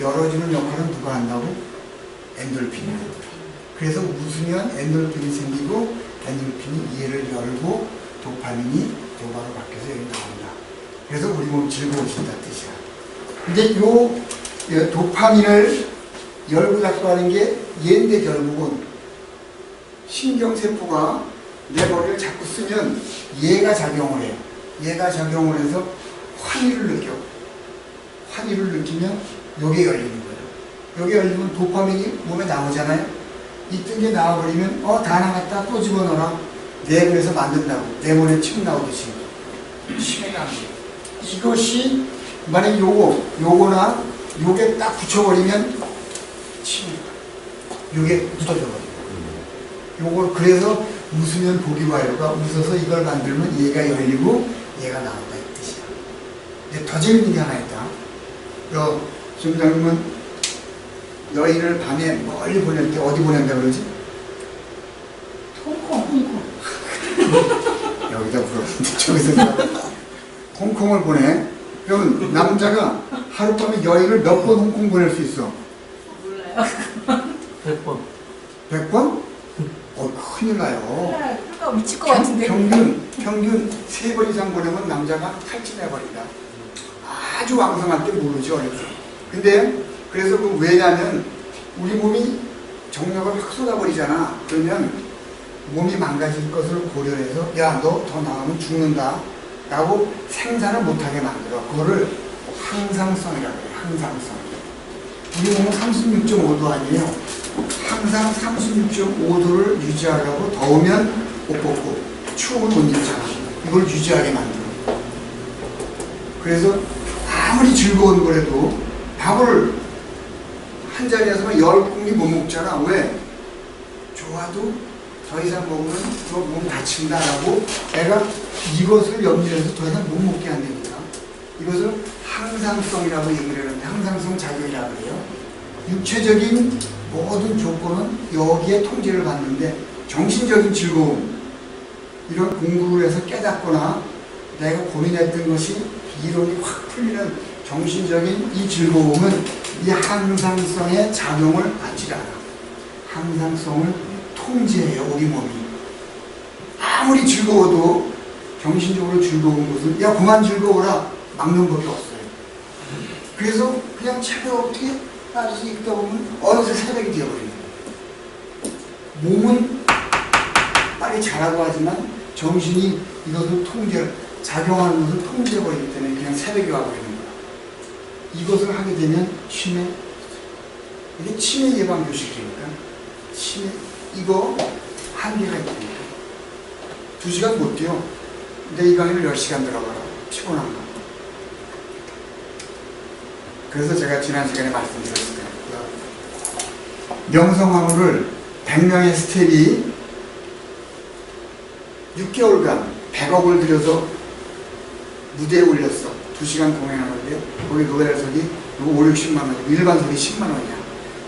열어주는 역할은 누가 한다고? 엔돌핀이. 그래서 웃으면 엔돌핀이 생기고 엔돌핀이 얘를 열고 도파민이 도바로 바뀌어서 여기 나온다. 그래서 우리 몸 즐거워진다 뜻이야. 근데 요 도파민을 열고 닫고 하는 게 얘인데 결국은 신경세포가 내 머리를 자꾸 쓰면 얘가 작용을 해요. 얘가 작용을 해서 환희를 느껴. 환희를 느끼면 요게 열리는 거예요. 요게 열리면 도파민이 몸에 나오잖아요. 이뜬 게 나와버리면 다 나갔다 또 집어넣어라. 뇌에서 만든다고. 뇌몬에 침 나오듯이. 침에 나는 거예요. 이것이 만약에 요거나 요게 딱 붙여버리면 침이 요게 묻어져버려요. 요걸 그래서 웃으면 복이 와요가 웃어서 이걸 만들면 얘가 열리고 얘가 나온다 이 뜻이야. 근데 더 재밌는 게 하나 있다. 점장님은 여인을 밤에 멀리 보낼 때 어디 보낸다 그러지? 홍콩. 여기다 불었는데 저기서 홍콩을 보내. 그러면 남자가 하룻밤에 여인을 몇 번 홍콩 보낼 수 있어? 몰라요. 100번. 100번? 큰일 나요. 그러니까 미칠 것 같은데. 평균 3번 이상 보내면 남자가 탈진해버린다. 아주 왕성할 때 모르지, 어려서. 근데, 그래서 왜냐면, 우리 몸이 정력을 확 쏟아버리잖아. 그러면 몸이 망가질 것을 고려해서, 야, 너 더 나가면 죽는다. 라고 생산을 못하게 만들어. 그거를 항상성이라고 해요, 항상성. 우리 몸은 36.5도 아니에요. 항상 36.5도를 유지하려고 더우면 옷 벗고 추우면 옷 입잖아. 이걸 유지하게 만들어. 그래서 아무리 즐거운 거라도 밥을 한 자리에서만 10공기 못 먹잖아. 왜? 좋아도 더 이상 먹으면 너 몸 다친다라고 내가 이것을 염려해서 더 이상 못 먹게 한다니까. 이것을 항상성이라고 얘기를 하는데 항상성 작용이라고 해요. 육체적인 모든 조건은 여기에 통제를 받는데 정신적인 즐거움, 이런 공부를 해서 깨닫거나 내가 고민했던 것이 이론이 확 풀리는 정신적인 이 즐거움은 이 항상성의 작용을 받지 않아. 항상성을 통제해요, 우리 몸이. 아무리 즐거워도 정신적으로 즐거운 것은 야 그만 즐거워라 막는 법이 없어요. 그래서 그냥 차가웠게 빠져서 읽다 보면 어느새 새벽이 되어버려요. 몸은 빨리 자라고 하지만 정신이 이것을 작용하는 것을 통제해버리기 때문에 그냥 새벽이 와버리는 거야. 이것을 하게 되면 치매, 이게 치매 예방 교실이니까 치매, 이거 한계가 있다니까. 2시간 못 뛰어. 근데 이 강의를 10시간 들어가라. 피곤한 거. 그래서 제가 지난 시간에 말씀드렸을 거예요. 명성황후를 100명의 스텝이 6개월간 100억을 들여서 무대에 올렸어. 2시간 공연하는데 거기 노래석이 5, 60만 원이고 일반석이 10만 원이야.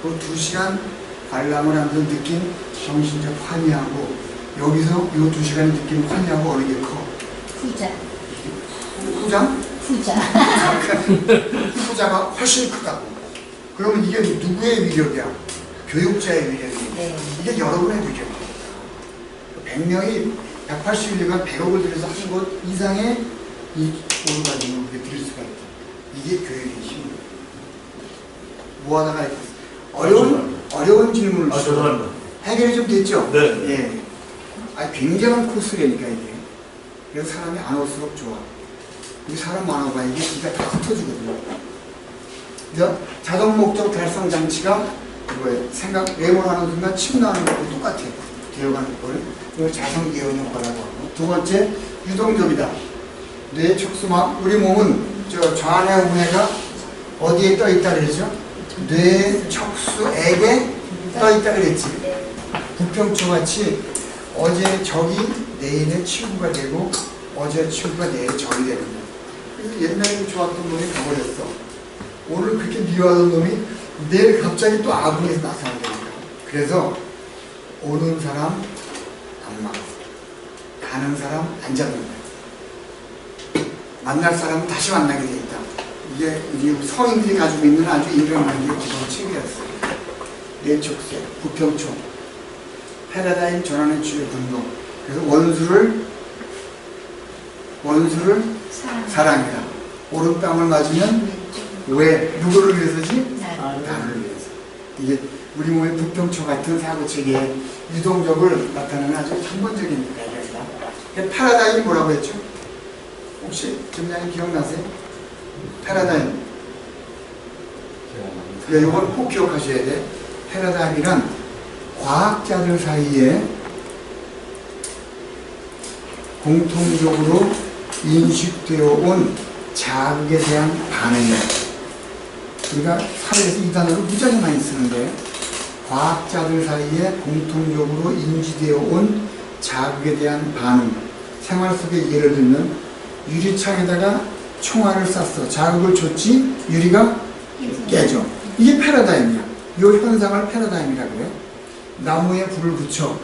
그 2시간 관람을 하면서 느낀 정신적 환희하고 여기서 이 2시간에 느낀 환희하고 어느 게 커? 후자. 후장? 후자. 후자가 훨씬 크다고. 그러면 이게 누구의 위력이야? 교육자의 위력이야. 네. 이게 여러분의 위력이야. 100명이 181년 100억을 들여서 한 것 이상의 이 돈을 가지고 우리가 드릴 수가 있다. 이게 교육의 힘이에요. 뭐 하다가 이렇게 어려운 질문을 죄송합니다. 해결이 좀 됐죠? 네. 예. 굉장한 코스라니까 이게. 그래서 사람이 안 올수록 좋아. 우리 사람 많아봐 이게 기가 다 흩어지거든요. 자동 목적 달성 장치가 이거예요. 생각, 메모하는 순간 침 나오는 것도 똑같아요. 기억하는 걸. 이걸 자성기억 효과라고 하고. 두 번째, 유동적이다. 뇌 촉수막, 우리 몸은 저 좌뇌 우뇌가 어디에 떠 있다 그랬죠? 뇌 촉수액에 떠 있다 그랬지. 부평초 같이 어제 적이 내일의 친구가 되고 어제 친구가 내일의 적이 되는 거야. 그래서 옛날에 좋았던 놈이 가버렸어. 오늘 그렇게 미워하던 놈이 내일 갑자기 또 아궁에서 나타나니까. 그래서 오는 사람 안 막아. 가는 사람 안 잡는다. 만날 사람은 다시 만나게 돼 있다. 이게 우리 성인들이 가지고 있는 아주 인간관계의 기본 체계였어요. 뇌촉수, 부평초, 패러다임 전환의 치유 분동. 그래서 원수를 사랑해라. 오른뺨을 맞으면 왜? 누구를 위해서지? 나를 위해서. 이게 우리 몸의 부평초 같은 사고체계의 유동적을 나타내는 아주 근본적인 얘기입니다. 패러다임이 뭐라고 했죠? 혹시 김장님 기억나세요? 패러다임. 이건 꼭 기억하셔야 돼. 패러다임이란 과학자들 사이에 공통적으로 인식되어 온 자극에 대한 반응이에요. 우리가 사회에서 이 단어를 무지하게 많이 쓰는데, 과학자들 사이에 공통적으로 인지되어 온 자극에 대한 반응. 생활 속에 예를 들면 유리창에다가 총알을 쐈어. 자극을 줬지 유리가 깨져. 이게 패러다임이야. 이 현상을 패러다임이라고 해요. 나무에 불을 붙여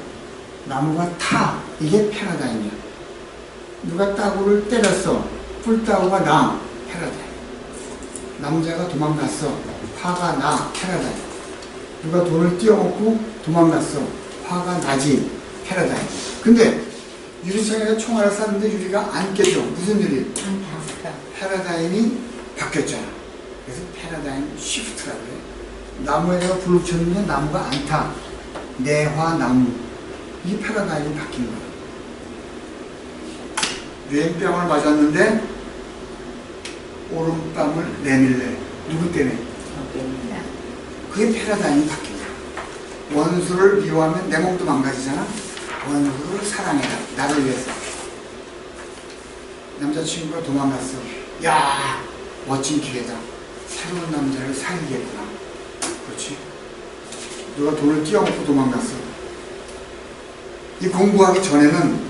나무가 타. 이게 패러다임이야. 누가 따구를 때렸어. 불따구가 나. 패러다임. 남자가 도망갔어. 화가 나. 패러다임. 누가 돈을 띄어먹고 도망갔어. 화가 나지. 패러다임. 근데 유리창에다 총알을 쐈는데 유리가 안 깨져. 무슨 일이? 패러다임이 바뀌었잖아. 그래서 패러다임 시프트라고 해. 나무에다가 불을 붙였는데 나무가 안 타. 내화나무. 이 패러다임이 바뀐 거야. 뇌병을 맞았는데 오른뺨을 내밀래. 누구 때문에? 그게 패러다임이 바뀐 거야. 원수를 미워하면 내 몸도 망가지잖아. 원수를 사랑해라. 나를 위해서. 남자친구가 도망갔어. 야, 멋진 기회다. 새로운 남자를 사귀겠구나. 그렇지? 누가 돈을 띄어먹고 도망갔어. 이 공부하기 전에는,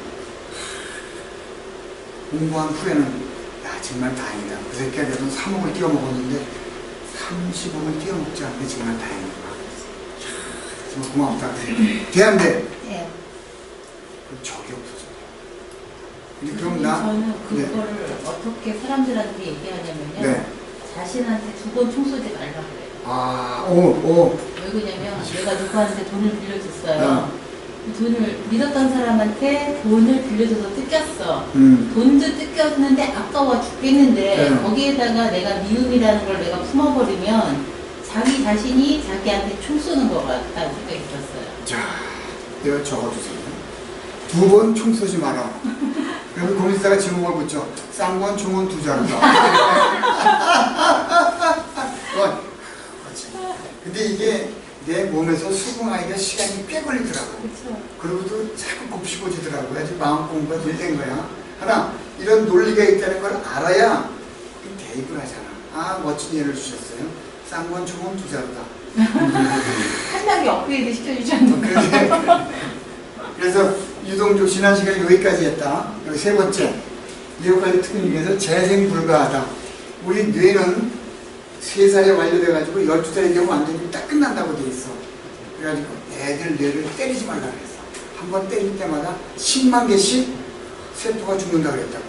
공부한 후에는, 야, 정말 다행이다. 그 새끼가 내 돈 3억을 띄어먹었는데 30억을 띄어먹지 않는데 정말 다행이구나. 정말 고맙다. 돼, 안 돼? 네. 적이 없어져. 근데 그럼 나 저는 그거를 어떻게 사람들한테 얘기하냐면요. 네. 자신한테 두 번 총 쏘지 말라고 그래요. 아, 오. 왜 그러냐면 내가 누구한테 돈을 빌려줬어요. 어. 돈을 믿었던 사람한테 돈을 빌려줘서 뜯겼어. 돈도 뜯겼는데 아까워 죽겠는데 네. 거기에다가 내가 미움이라는 걸 내가 품어버리면 자기 자신이 자기한테 총 쏘는 것 같다는 생각이 들었어요. 자, 내가 적어주세요. 두 번 총 쏘지 마라. 그리고 공시사가 제목을 붙여. 쌍권 총은 두 자루다. 그렇지. 근데 이게 내 몸에서 수긍하기가 시간이 꽤 걸리더라고. 그렇죠. 그리고도 자꾸 곱씹어지더라고. 아주 마음 공부가 덜 된 거야. 하나, 이런 논리가 있다는 걸 알아야 대입을 하잖아. 아, 멋진 예를 주셨어요. 쌍권 총은 두 자루다. 한 단계 업그레이드 시켜주셨는데. 그래서 유동적 지난 시간에 여기까지 했다. 여기 세 번째, 7가지 특징 중에서 재생 불가하다. 우리 뇌는 3살에 완료돼가지고 12살이 되면 완전히 딱 끝난다고 돼 있어. 그래가지고 애들 뇌를 때리지 말라 그랬어. 한 번 때릴 때마다 10만 개씩 세포가 죽는다 그랬다고.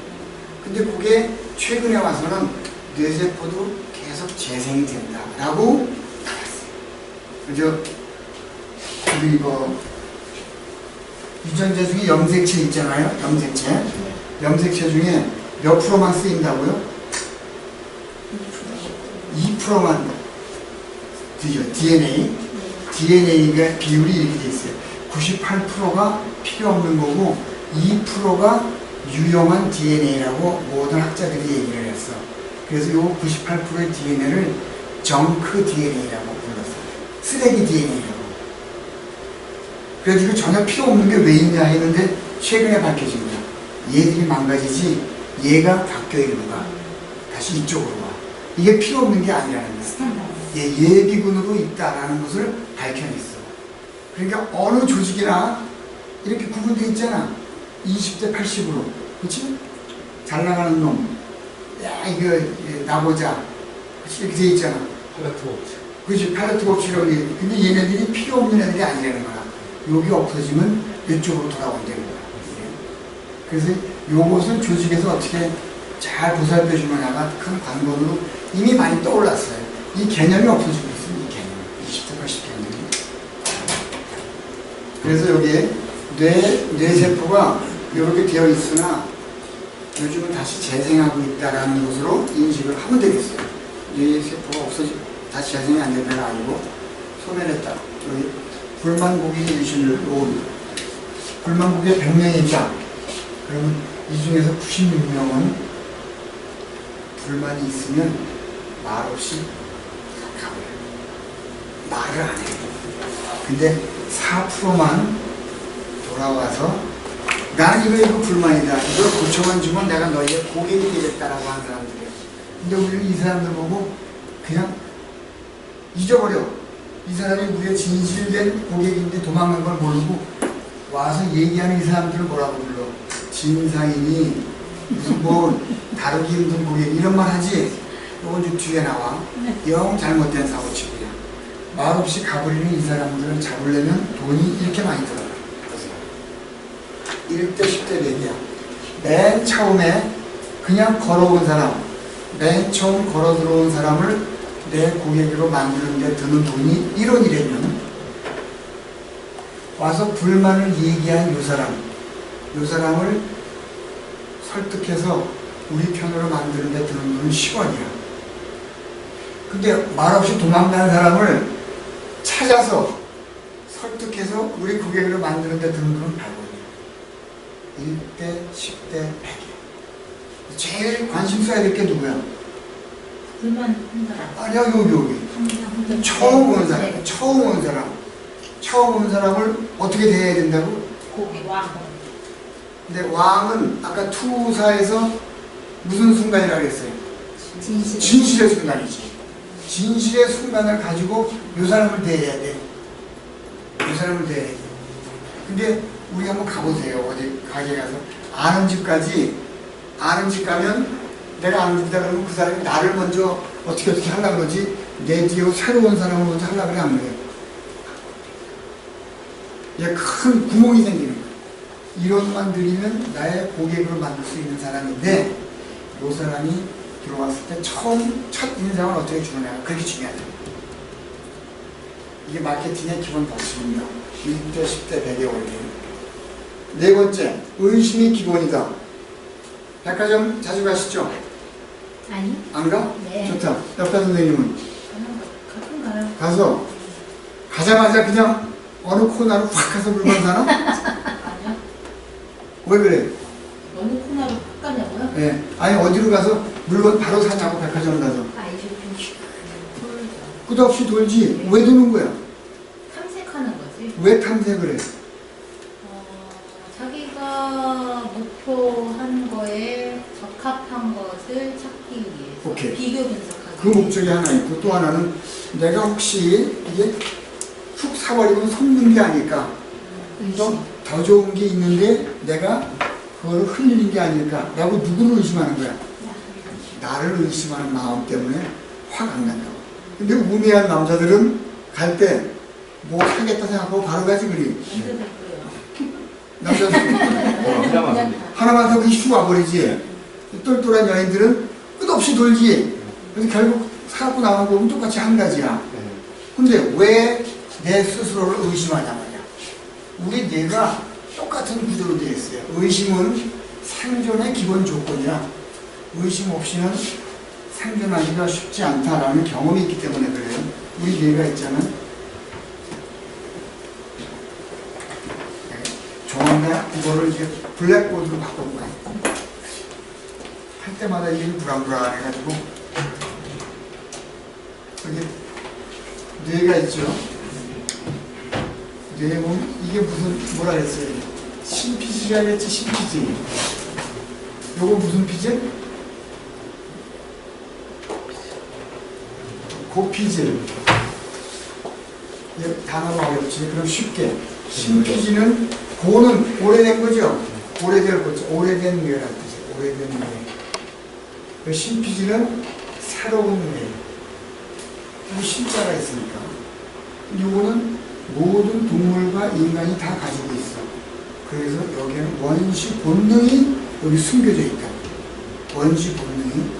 근데 그게 최근에 와서는 뇌세포도 계속 재생이 된다라고 나왔어요. 그죠? 우리 이거 유전자 중에 염색체 있잖아요. 염색체. 염색체 중에 몇 프로만 쓰인다고요? 2%만 드죠. DNA. DNA가 비율이 이렇게 돼 있어요. 98%가 필요 없는 거고 2%가 유용한 DNA라고 모든 학자들이 얘기를 했어. 그래서 이 98%의 DNA를 정크 DNA라고 불렀어요. 쓰레기 DNA라고. 그래서 이거 전혀 필요 없는 게 왜 있냐 했는데 최근에 밝혀진 거야. 얘들이 망가지지 얘가 바뀌어야 되는 거야. 다시 이쪽으로 와. 이게 필요 없는 게 아니라는 거야. 예비군으로 있다라는 것을 밝혀냈어. 그러니까 어느 조직이나 이렇게 구분되어 있잖아. 20대 80으로. 그치? 잘 나가는 놈. 야, 이거 나보자. 이렇게 돼 있잖아. 팔레트 법칙. 그치? 팔레트 법칙이라고 돼. 근데 얘네들이 필요 없는 애들이 아니라는 거야. 여기 없어지면 이쪽으로 돌아온다는 거야. 그래서 요것을 조직에서 어떻게 잘 보살펴 주느냐가 큰 관건으로 이미 많이 떠올랐어요. 이 개념이 없어지고 있어요. 이 개념. 20대 80 개념이. 그래서 여기에 뇌세포가 이렇게 되어 있으나 요즘은 다시 재생하고 있다는 것으로 인식을 하면 되겠어요. 뇌세포가 다시 재생이 안 되는 건 아니고 소멸했다. 여기 불만고기 유실을 놓은 불만고기에 100명이 있다. 그러면 이 중에서 96명은 불만이 있으면 말없이 가버려요. 말을 안 해요. 근데 4%만 돌아와서 나는 이거 불만이다. 이걸 고쳐만 주면 내가 너희의 고객이 되겠다라고 하는 사람들이에요. 근데 우리는 이 사람들 보고 그냥 잊어버려. 이 사람이 우리의 진실된 고객인데 도망간 걸 모르고 와서 얘기하는 이 사람들을 뭐라고 불러? 진상이니 무슨 뭐 다루기 힘든 고객 이런 말 하지? 이건 좀 뒤에 나와. 영 잘못된 사고치고요. 말없이 가버리는 이 사람들을 잡으려면 돈이 이렇게 많이 들어요. 1대 10대 100이야. 맨 처음에 그냥 걸어온 사람, 맨 처음 걸어 들어온 사람을 내 고객으로 만드는 데 드는 돈이 1원이라면 와서 불만을 얘기한 요 사람을 설득해서 우리 편으로 만드는 데 드는 돈은 10원이야. 근데 말없이 도망가는 사람을 찾아서 설득해서 우리 고객으로 만드는 데 드는 돈은 100원이야. 1대 10대 100이야. 제일 관심 써야 될 게 누구야? 불만 한 사람. 아니야, 여기. 처음 온 사람. 처음 온 사람을 어떻게 대해야 된다고? 고기 왕. 근데 왕은 아까 투사에서 무슨 순간이라고 그랬어요? 진실의 순간이지. 진실의 순간을 가지고 요 사람을 대해야 돼. 요 사람을 대해야 돼. 근데 우리 한번 가보세요. 어디 가게 가서 아는 집 가면 내가 안 된다 그러면 그 사람이 나를 먼저 어떻게 하려고 그러지? 내 뒤에 새로운 사람을 먼저 하려고 그래 안 그래요? 얘 큰 구멍이 생기는 거야. 이론만 들이면 나의 고객으로 만들 수 있는 사람인데 이 사람이 들어왔을 때 첫 인상을 어떻게 주느냐가 그렇게 중요하죠. 이게 마케팅의 기본 법칙입니다. 1대 10대 100의 원리. 네 번째, 의심이 기본이다. 백화점 자주 가시죠? 아니? 안 가? 네. 좋다. 옆에 선생님은? 가끔 가요. 가서 가자마자 그냥 어느 코너로 확 가서 물건 사나? 아니요. 왜 그래? 어느 코너로 팍 가냐고요? 예. 아니 어디로 가서 물건 바로 사냐고 백화점 가서. 아, 이제 좀 돌죠. 끝없이 돌지. 왜 도는 거야? 탐색하는 거지. 왜 탐색을 해? 자기가 목표한 거에 적합한 것을 찾기 위해서 오케이. 비교 분석하기. 그 목적이 하나 있고 또 하나는 내가 혹시 이게 훅 사버리면 속는 게 아닐까? 좀 더 좋은 게 있는데 내가 그걸 흘리는 게 아닐까? 라고 누구를 의심하는 거야? 나를 의심하는 마음 때문에 확 안 간다고. 근데 우매한 남자들은 갈 때 뭐 사겠다 생각하고 바로 가지 그리. 남자들 그냥 하나만 더 그게 쑥 와버리지. 똘똘한 여인들은 끝없이 돌지. 그래서 결국 사갖고 나온 거는 똑같이 한 가지야. 근데 왜 내 스스로를 의심하냐 말이야. 우리 뇌가 똑같은 구조로 되어 있어요. 의심은 생존의 기본 조건이야. 의심 없이는 생존하기가 쉽지 않다라는 경험이 있기 때문에 그래요. 우리 뇌가 있잖아. 조만간 이거를 이제 블랙보드로 바꿔 거야. 할 때마다 이게 불안불안해가지고 여기 뇌가 있죠. 뇌에 보면 이게 무슨 뭐라 그랬어요? 신피질이라 그랬지, 신피질. 요거 무슨 피질? 고피질. 단어가 어렵지. 그럼 쉽게. 신피질은 고는 오래된 거죠. 오래될 거죠. 오래된 뇌라는 뜻이에요. 오래된 뇌. 신피질은 새로운 뇌. 여기 신자가 있으니까. 요거는 모든 동물과 인간이 다 가지고 있어. 그래서 여기에는 원시 본능이 여기 숨겨져 있다. 원시 본능이.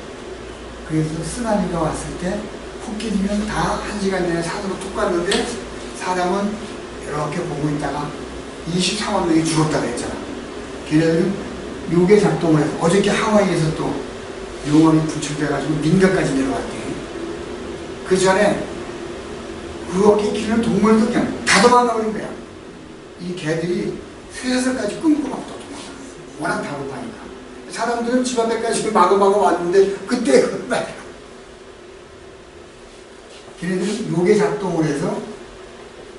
그래서 쓰나미가 왔을 때 코끼리는 다 1시간 전에 산으로 툭 갔는데 사람은 이렇게 보고 있다가 24만 명이 죽었다고 했잖아. 걔네들은 요게 작동을 해서 어저께 하와이에서 또 용암이 분출돼가지고 민가까지 내려왔대. 그 전에 그렇게 기는 동물도 그냥 다 도망가버린 거야. 이 개들이 쇠사슬까지 끊고 막 또 도망가. 워낙 다급하니까. 사람들은 집 앞에까지 마구마구 왔는데 그때 그날 걔네들은 요게 작동을 해서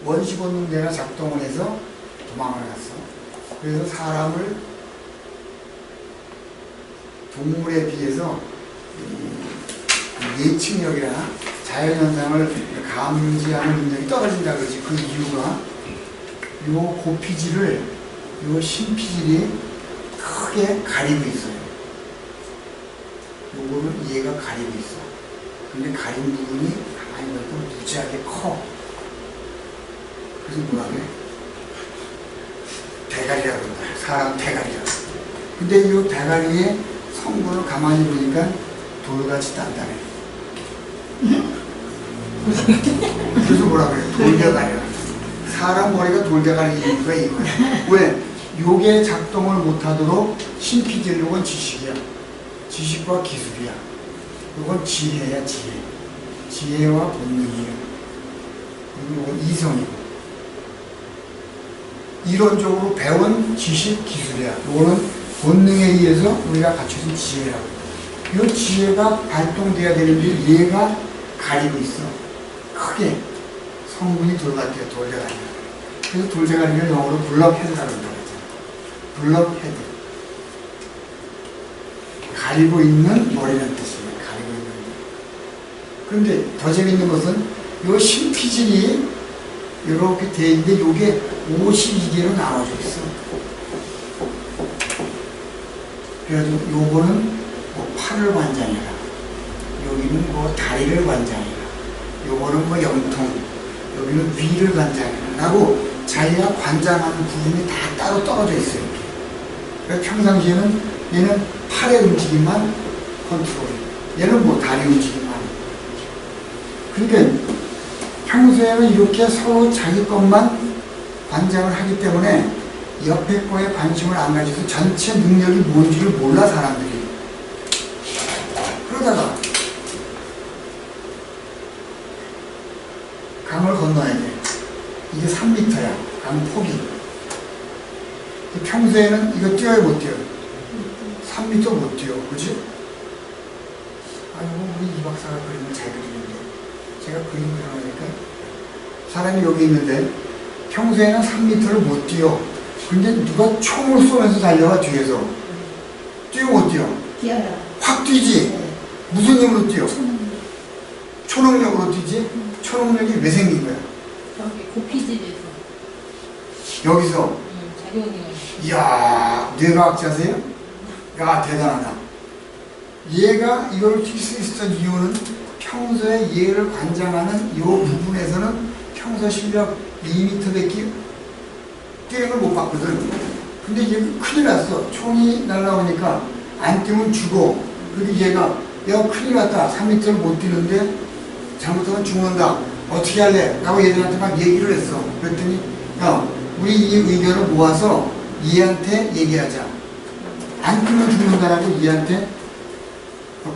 원시 본능대가 작동을 해서 도망을 갔어. 그래서 사람을 동물에 비해서 예측력이나 자연현상을 감지하는 능력이 떨어진다 그러지. 그 이유가 요 고피질을 요 신피질이 크게 가리고 있어요. 요거를 얘가 가리고 있어. 근데 가린 부분이 가만히 보면 무지하게 커. 그래서 뭐라 그래? 대가리라고 그런다. 사람 대가리라고. 근데 이 대가리의 성분을 가만히 보니까 돌같이 단단해. 그래서 뭐라 그래? 돌대가리라. 사람 머리가 돌대가리 이유가 이거야. 왜? 요게 작동을 못하도록 신피질, 요건 지식이야. 지식과 기술이야. 요건 지혜야, 지혜. 지혜와 본능이에요. 그리고 요건 이성이고. 이론적으로 배운 지식, 기술이야. 요거는 본능에 의해서 우리가 갖춰진 지혜라고. 이 지혜가 발동돼야 되는데 얘가 가리고 있어. 크게. 성분이 돌 같아요. 돌대가리. 그래서 돌대가리를 영어로 블럭헤드라고 한다고 했잖아. 블럭헤드. 가리고 있는 머리라는 뜻이에요. 가리고 있는 머리. 그런데 더 재밌는 것은 이 신피질이 이렇게 돼 있는데 이게 52개로 나눠져 있어. 그래가지고 요거는 뭐 팔을 관장해라. 여기는 뭐 다리를 관장해라. 요거는 뭐 염통. 여기는 위를 관장해라. 라고 자기가 관장하는 부분이 다 따로 떨어져 있어요. 이렇게. 그래서 평상시에는 얘는 팔의 움직임만 컨트롤. 얘는 뭐 다리 움직임만. 그러니까 평소에는 이렇게 서로 자기 것만 관장을 하기 때문에 옆에 거에 관심을 안 가져서 전체 능력이 뭔지를 몰라 사람들이. 그러다가 강을 건너야 돼. 이게 3m야. 강 폭이. 평소에는 이거 뛰어야 못 뛰어. 3m 못 뛰어. 그지? 아이고 우리 이 박사가 그림을 잘 그리는데 제가 그림 그려놓으니까 사람이 여기 있는데 평소에는 3m를 못 뛰어. 근데 누가 총을 쏘면서 달려가 뒤에서. 뛰어 못 뛰어? 뛰어요. 확 뛰지? 네. 무슨 힘으로 뛰어? 초능력으로 뛰지? 초능력이 왜 생긴 거야? 저기 고피질에서 여기서. 작용이. 이야, 뇌과학자세요? 야, 대단하다. 얘가 이걸 뛸 수 있었던 이유는 평소에 얘를 관장하는 이 부분에서는 평소 실력 2m밖에 뛰는 걸 못 봤거든. 근데 얘 큰일 났어. 총이 날라오니까 안 뛰면 죽어. 그리고 얘가 야 큰일 났다. 3m를 못 뛰는데 잘못하면 죽는다. 어떻게 할래? 라고 얘들한테 막 얘기를 했어. 그랬더니 야 우리 이 의견을 모아서 얘한테 얘기하자. 안 뛰면 죽는다라고 얘한테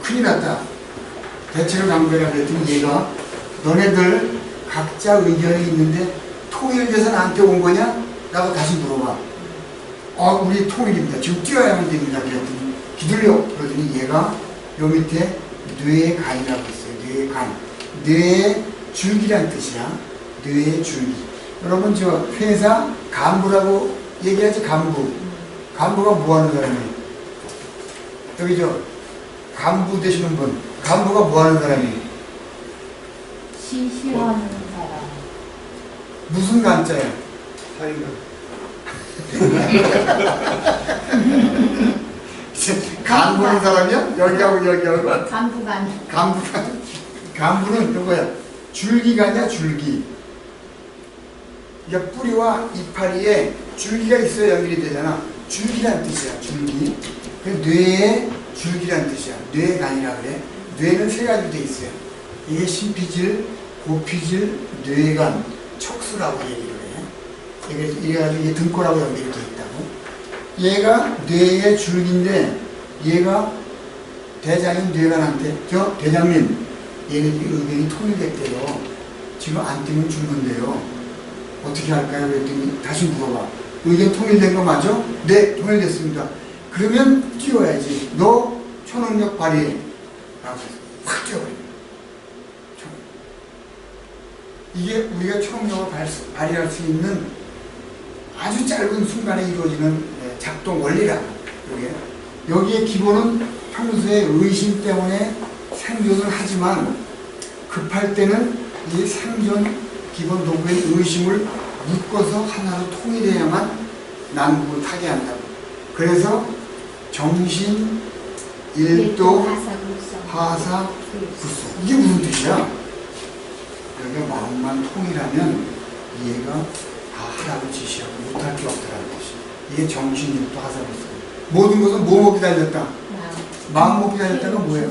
큰일 났다. 대책을 강구해라 그랬더니 얘가 너네들 각자 의견이 있는데 통일돼서 나한테 온 거냐? 라고 다시 물어봐. 우리 통일입니다. 지금 뛰어야만 됩니다. 그랬더니 기들려. 그러더니 얘가 요 밑에 뇌의 간이라고 있어요. 뇌의 간. 뇌의 줄기란 뜻이야. 뇌의 줄기. 여러분 저 회사 간부라고 얘기하지 간부. 간부가 뭐 하는 사람이에요? 여기 저 간부 되시는 분. 간부가 뭐 하는 사람이에요? 지시하는 사람. 무슨 간자야? 간부는 사람이야? 여기하고 여기하고 간부간. 간부는 그거야. 줄기가 아니야 줄기. 그러니까 뿌리와 이파리에 줄기가 있어야 연결이 되잖아. 줄기란 뜻이야 줄기. 그 뇌의 줄기란 뜻이야. 뇌간이라 그래. 뇌는 세 가지 돼 있어요. 이게 심피질, 고피질, 뇌간, 척수라고 얘기를 해. 이래가지고 이게 등골하고 연결이 돼 있다고. 얘가 뇌의 줄기인데 얘가 대장인 뇌간한테 저 대장님 얘네 의견이 통일됐대요. 지금 안 뛰면 죽는데요. 어떻게 할까요? 그랬더니 다시 물어봐. 의견 통일된 거 맞아? 네, 통일됐습니다. 그러면 뛰어야지. 너 초능력 발휘해. 라고 해서 확 뛰어버려. 이게 우리가 초능력을 발휘할 수 있는 아주 짧은 순간에 이루어지는 작동 원리라고. 여기에 기본은 평소에 의심 때문에 생존을 하지만 급할 때는 이 생존 기본 도구의 의심을 묶어서 하나로 통일해야만 난국을 타게 한다고. 그래서 정신, 일도, 하사, 불소. 이게 무슨 뜻이야? 여기가 마음만 통일하면 얘가 다 하라고 지시하고 못할 게 없다라는 뜻이야. 이게 정신, 일도, 하사, 불소. 모든 것은 뭐 먹기 달렸다? 마음 먹기 달렸다가 뭐예요?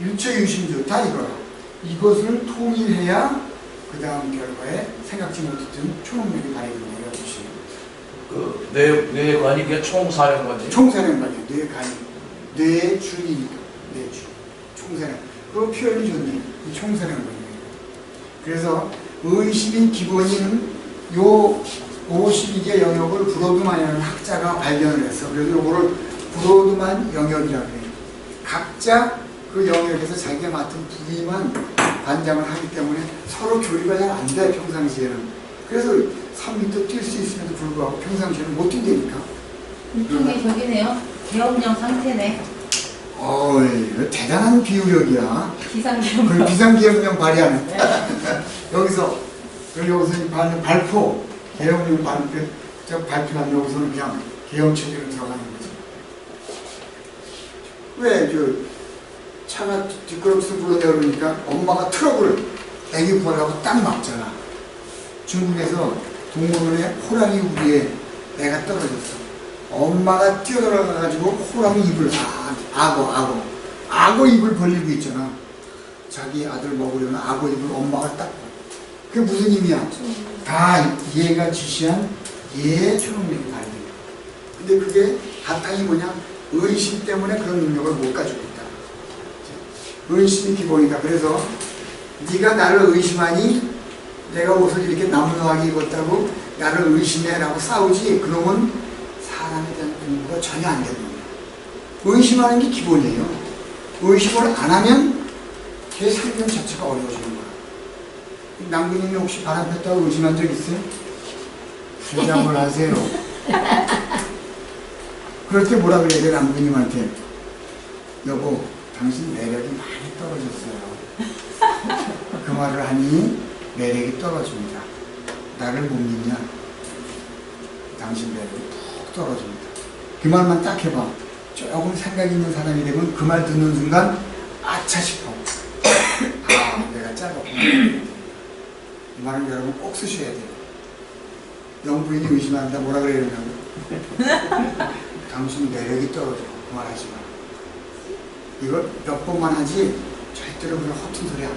일체유심조. 다 이거야. 이것을 통일해야 그 다음 결과에 생각지 못했던 초능력이 발휘된다. 이런 뜻이에요. 뇌관이 그게 총사령관이. 총사령관이야. 뇌간이. 뇌의 줄이니까. 뇌의 줄. 총사령. 그 표현이 좋네. 이 총사령관이에요. 그래서 의심이 기본인 요 52개 영역을 브로드만이라는 학자가 발견을 했어. 그래서 요거를 브로드만 영역이라고 해요. 각자 그 영역에서 자기가 맡은 부위만 관장을 하기 때문에 서로 교류가 잘 안 돼, 평상시에는. 그래서 3m 뛸 수 있음에도 불구하고 평상시에는 못 뛴다니까. 일종의 저기네요. 계엄령 상태네. 어이, 대단한 비유력이야. 비상계엄령. 그 비상계엄령 발휘하는. 여기서 발포, 계엄령 발표하면 여기서는 그냥 계엄체계로 들어가는 거지. 왜, 차가 뒷걸음질 불러내려니까 엄마가 트럭을 애기 구하려고 딱 막잖아. 중국에서 동물원에 호랑이 우리에 애가 떨어졌어. 엄마가 뛰어들어가가지고 호랑이 입을, 악어 입을 벌리고 있잖아. 자기 아들 먹으려면 악어 입을 엄마가 딱. 그게 무슨 의미야? 다 얘가 지시한 얘의 초능력이 발휘된 거야. 근데 그게 바탕이 뭐냐? 의심 때문에 그런 능력을 못 가지고 있다. 의심이 기본이다. 그래서 네가 나를 의심하니 내가 옷을 이렇게 나무노하게 입었다고 나를 의심해라고 싸우지. 그놈은 사람에 대한 공부가 전혀 안 되는 거야. 의심하는 게 기본이에요. 의심을 안 하면 걔 생존 자체가 어려워지는 거야. 남군님이 혹시 바람 폈다고 의심한 적 있어요? 대답을 하세요. 그럴 때 뭐라 그래야 돼, 남군님한테? 여보, 당신 매력이 많이 떨어졌어요. 그 말을 하니 매력이 떨어집니다. 나를 못 믿냐? 당신 매력이 푹 떨어집니다. 그 말만 딱 해봐. 조금 생각 있는 사람이 되면 그 말 듣는 순간 아차 싶어. 내가 짧았구나. 이 말을 여러분 꼭 쓰셔야 돼요. 영부인이 의심한다. 뭐라 그래야 되냐고. 당신 매력이 떨어져. 그 말 하지 마. 이걸 몇 번만 하지 절대로 그런 허튼 소리 안 해.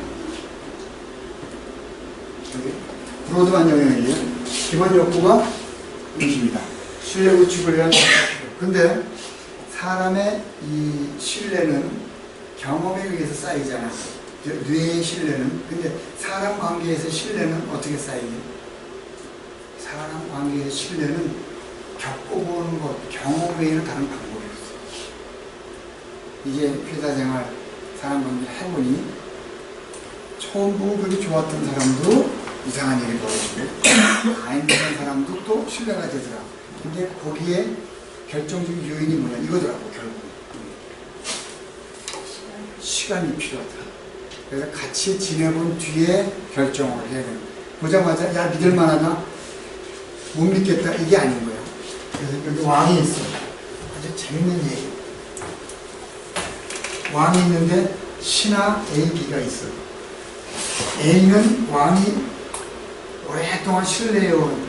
여기 브로드만 영역이에요. 기본 욕구가 의심이다. 신뢰 구축을 위한 근데 사람의 이 신뢰는 경험에 의해서 쌓이잖아. 뇌의 신뢰는. 근데 사람 관계에서 신뢰는 어떻게 쌓이니? 사람 관계에서 신뢰는 겪어보는 것, 경험 외에는 다른 방법이 없어. 이제 회사 생활, 사람 관계를 해보니 처음 보고 그렇게 좋았던 사람도 이상한 일이 벌어지고 안 되는 사람도 또 신뢰가 되더라. 근데 거기에 결정적인 요인이 뭐냐 이거더라고 결국. 시간이 필요하다. 그래서 같이 지내본 뒤에 결정을 해야 돼요. 보자마자 야 믿을 만하다 못 믿겠다 이게 아닌 거예요. 그래서 여기 왕이 있어. 아주 재밌는 얘기. 왕이 있는데 신하 A, B가 있어. A는 왕이 오랫동안 신뢰해온.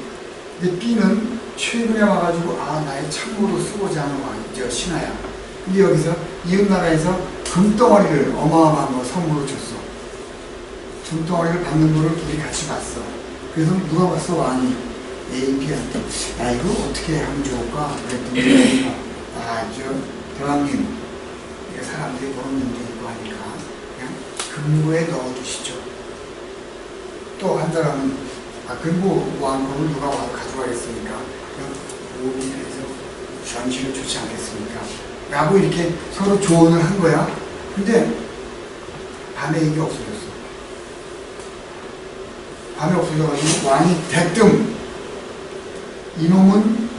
근데 B는 최근에 와가지고 나의 참고로 쓰고자 하는 왕이죠. 신하야. 근데 여기서 이웃나라에서 금덩어리를 어마어마한 거 선물로 줬어. 금덩어리를 받는 거를 둘이 같이 봤어. 그래서 누가 봤어? 왕이 A, B한테 야 이거 어떻게 하면 좋을까? 그랬더니 대왕님 이게 사람들이 보는 눈도 있고 하니까 그냥 금고에 넣어두시죠. 또 한 사람은 금고 왕금을 누가 와서 가져가겠습니까? 그냥 오비해서 전시를 좋지 않겠습니까? 라고 이렇게 서로 조언을 한 거야. 근데 밤에 이게 없어졌어. 밤에 없어져가지고 왕이 대뜸 이놈은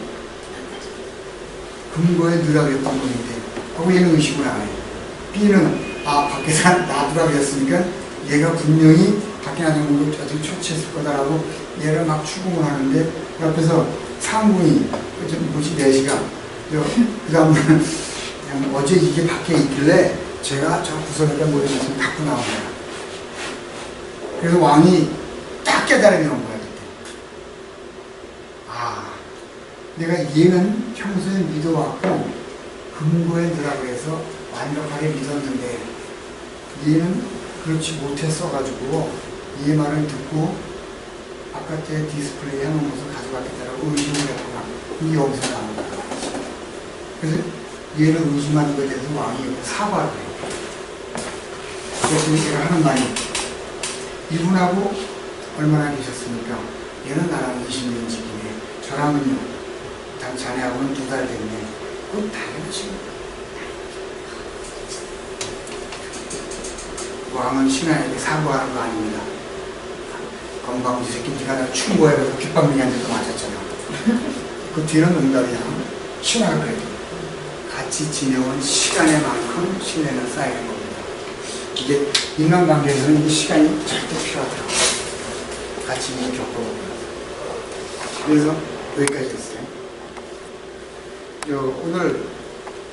금고에 넣으라고 했던 분인데 하고 얘는 의심을 안 해. B는 밖에서 놔두라고 했으니까 얘가 분명히 밖에 나는 걸로 어떻게 처치했을 거다라고 얘를 막 추궁을 하는데 옆에서 상궁이 뭐지 4시간 그 다음날 그냥 어제 이게 밖에 있길래 제가 저 구석에다 모여서 갖고 나온 거야. 그래서 왕이 딱 깨달음이 온 거야. 내가 얘는 평소에 믿어왔고 금고에 넣으라고 해서 완벽하게 믿었는데 얘는 그렇지 못했어가지고 얘 말을 듣고 바깥에 디스플레이 해놓은 것을 가져갔겠다라고 의심을 했구나. 이게 여기서 나온 거야. 그래서 얘를 의심하는 것에 대해서 왕이 사과를 해. 그래서 얘가 하는 말이 이분하고 얼마나 계셨습니까? 얘는 나랑 20년 지기네. 저랑은요. 자네하고는 2달 됐네. 그건 당연하지. 왕은 신하에게 사과하는 거 아닙니다. 건방지 새끼 네가 나 충고해서 귓방맹이한테도 맞았잖아. 그 뒤는 응답이야. 신하가 그래도 같이 지내온 시간에만큼 신뢰는 쌓이는 겁니다. 이게 인간관계에서는 이 시간이 절대 필요하더라고. 같이 겪어보고. 그래서 여기까지 했어요. 오늘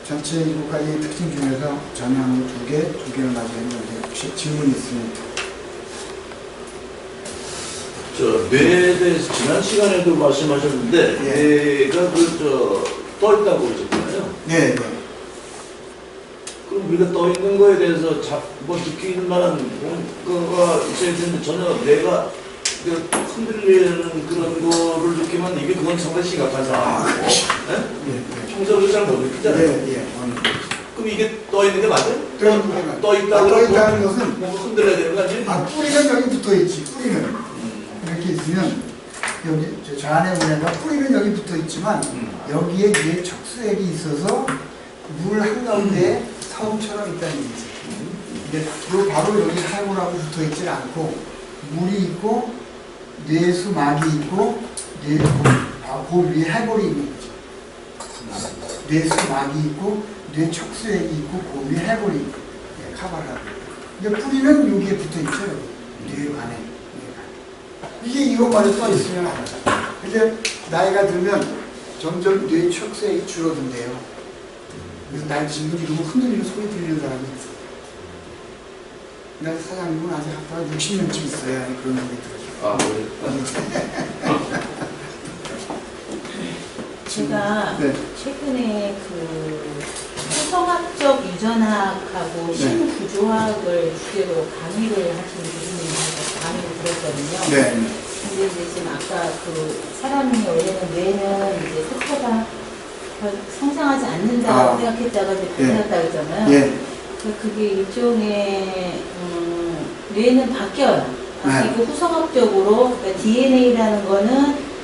전체 7가지 특징 중에서 전향 2개를 가지고 있는데 혹시 질문이 있습니까? 뇌에 대해서 지난 시간에도 말씀하셨는데 뇌가 떠 있다고 그러셨잖아요. 네. 그럼 우리가 떠 있는 거에 대해서 느끼는 만한 뭔가가 있어야 되는데 전혀 뇌가 흔들리는 그런 거를 느끼면 이게 그건 상당히 심각한 상황이고 평소에도 잘 못 느끼잖아요. 그럼 이게 떠 있는 게 맞아요? 떠 있다는 것은 뭔가 흔들려야 되는 거 아니에요? 뿌리는 여기 붙어 있지. 뿌리는 이렇게 있으면 여기 저 안에 보니까 뿌리는 여기 붙어 있지만 여기에 위에 척수액이 있어서 물 한가운데 섬처럼 있다는 얘기지. 근데 바로 여기 살구라고 붙어 있지 않고 물이 있고 뇌수막이 있고 그 위에 해골이 있는 거죠. 뇌수막이 있고 뇌척수액이 있고 그 위에 해골이 있고 카바를 하고. 근데 뿌리는 여기에 붙어 있죠. 뇌 안에. 이게 이것만에 떠 있으면 안 돼. 근데 나이가 들면 점점 뇌척수액이 줄어든대요. 그래서 나이 드신 분 이러고 흔들리는 소리 들리는 사람이 있어. 근데 사장님은 아직 학교가 60년쯤 있어야 그런 생각이 들어요. 제가 최근에 후성학적 유전학하고 신구조학을 주제로 강의를 하시는 교수님한테 강의를 들었거든요. 근데 이제 지금 아까 사람이 원래는 뇌는 이제 세포가 성장하지 않는다고 생각했다가 이제 바뀌었다 그러잖아요. 그게 일종의 뇌는 바뀌어요. 바뀌고 후성학적으로 그러니까 DNA라는 거는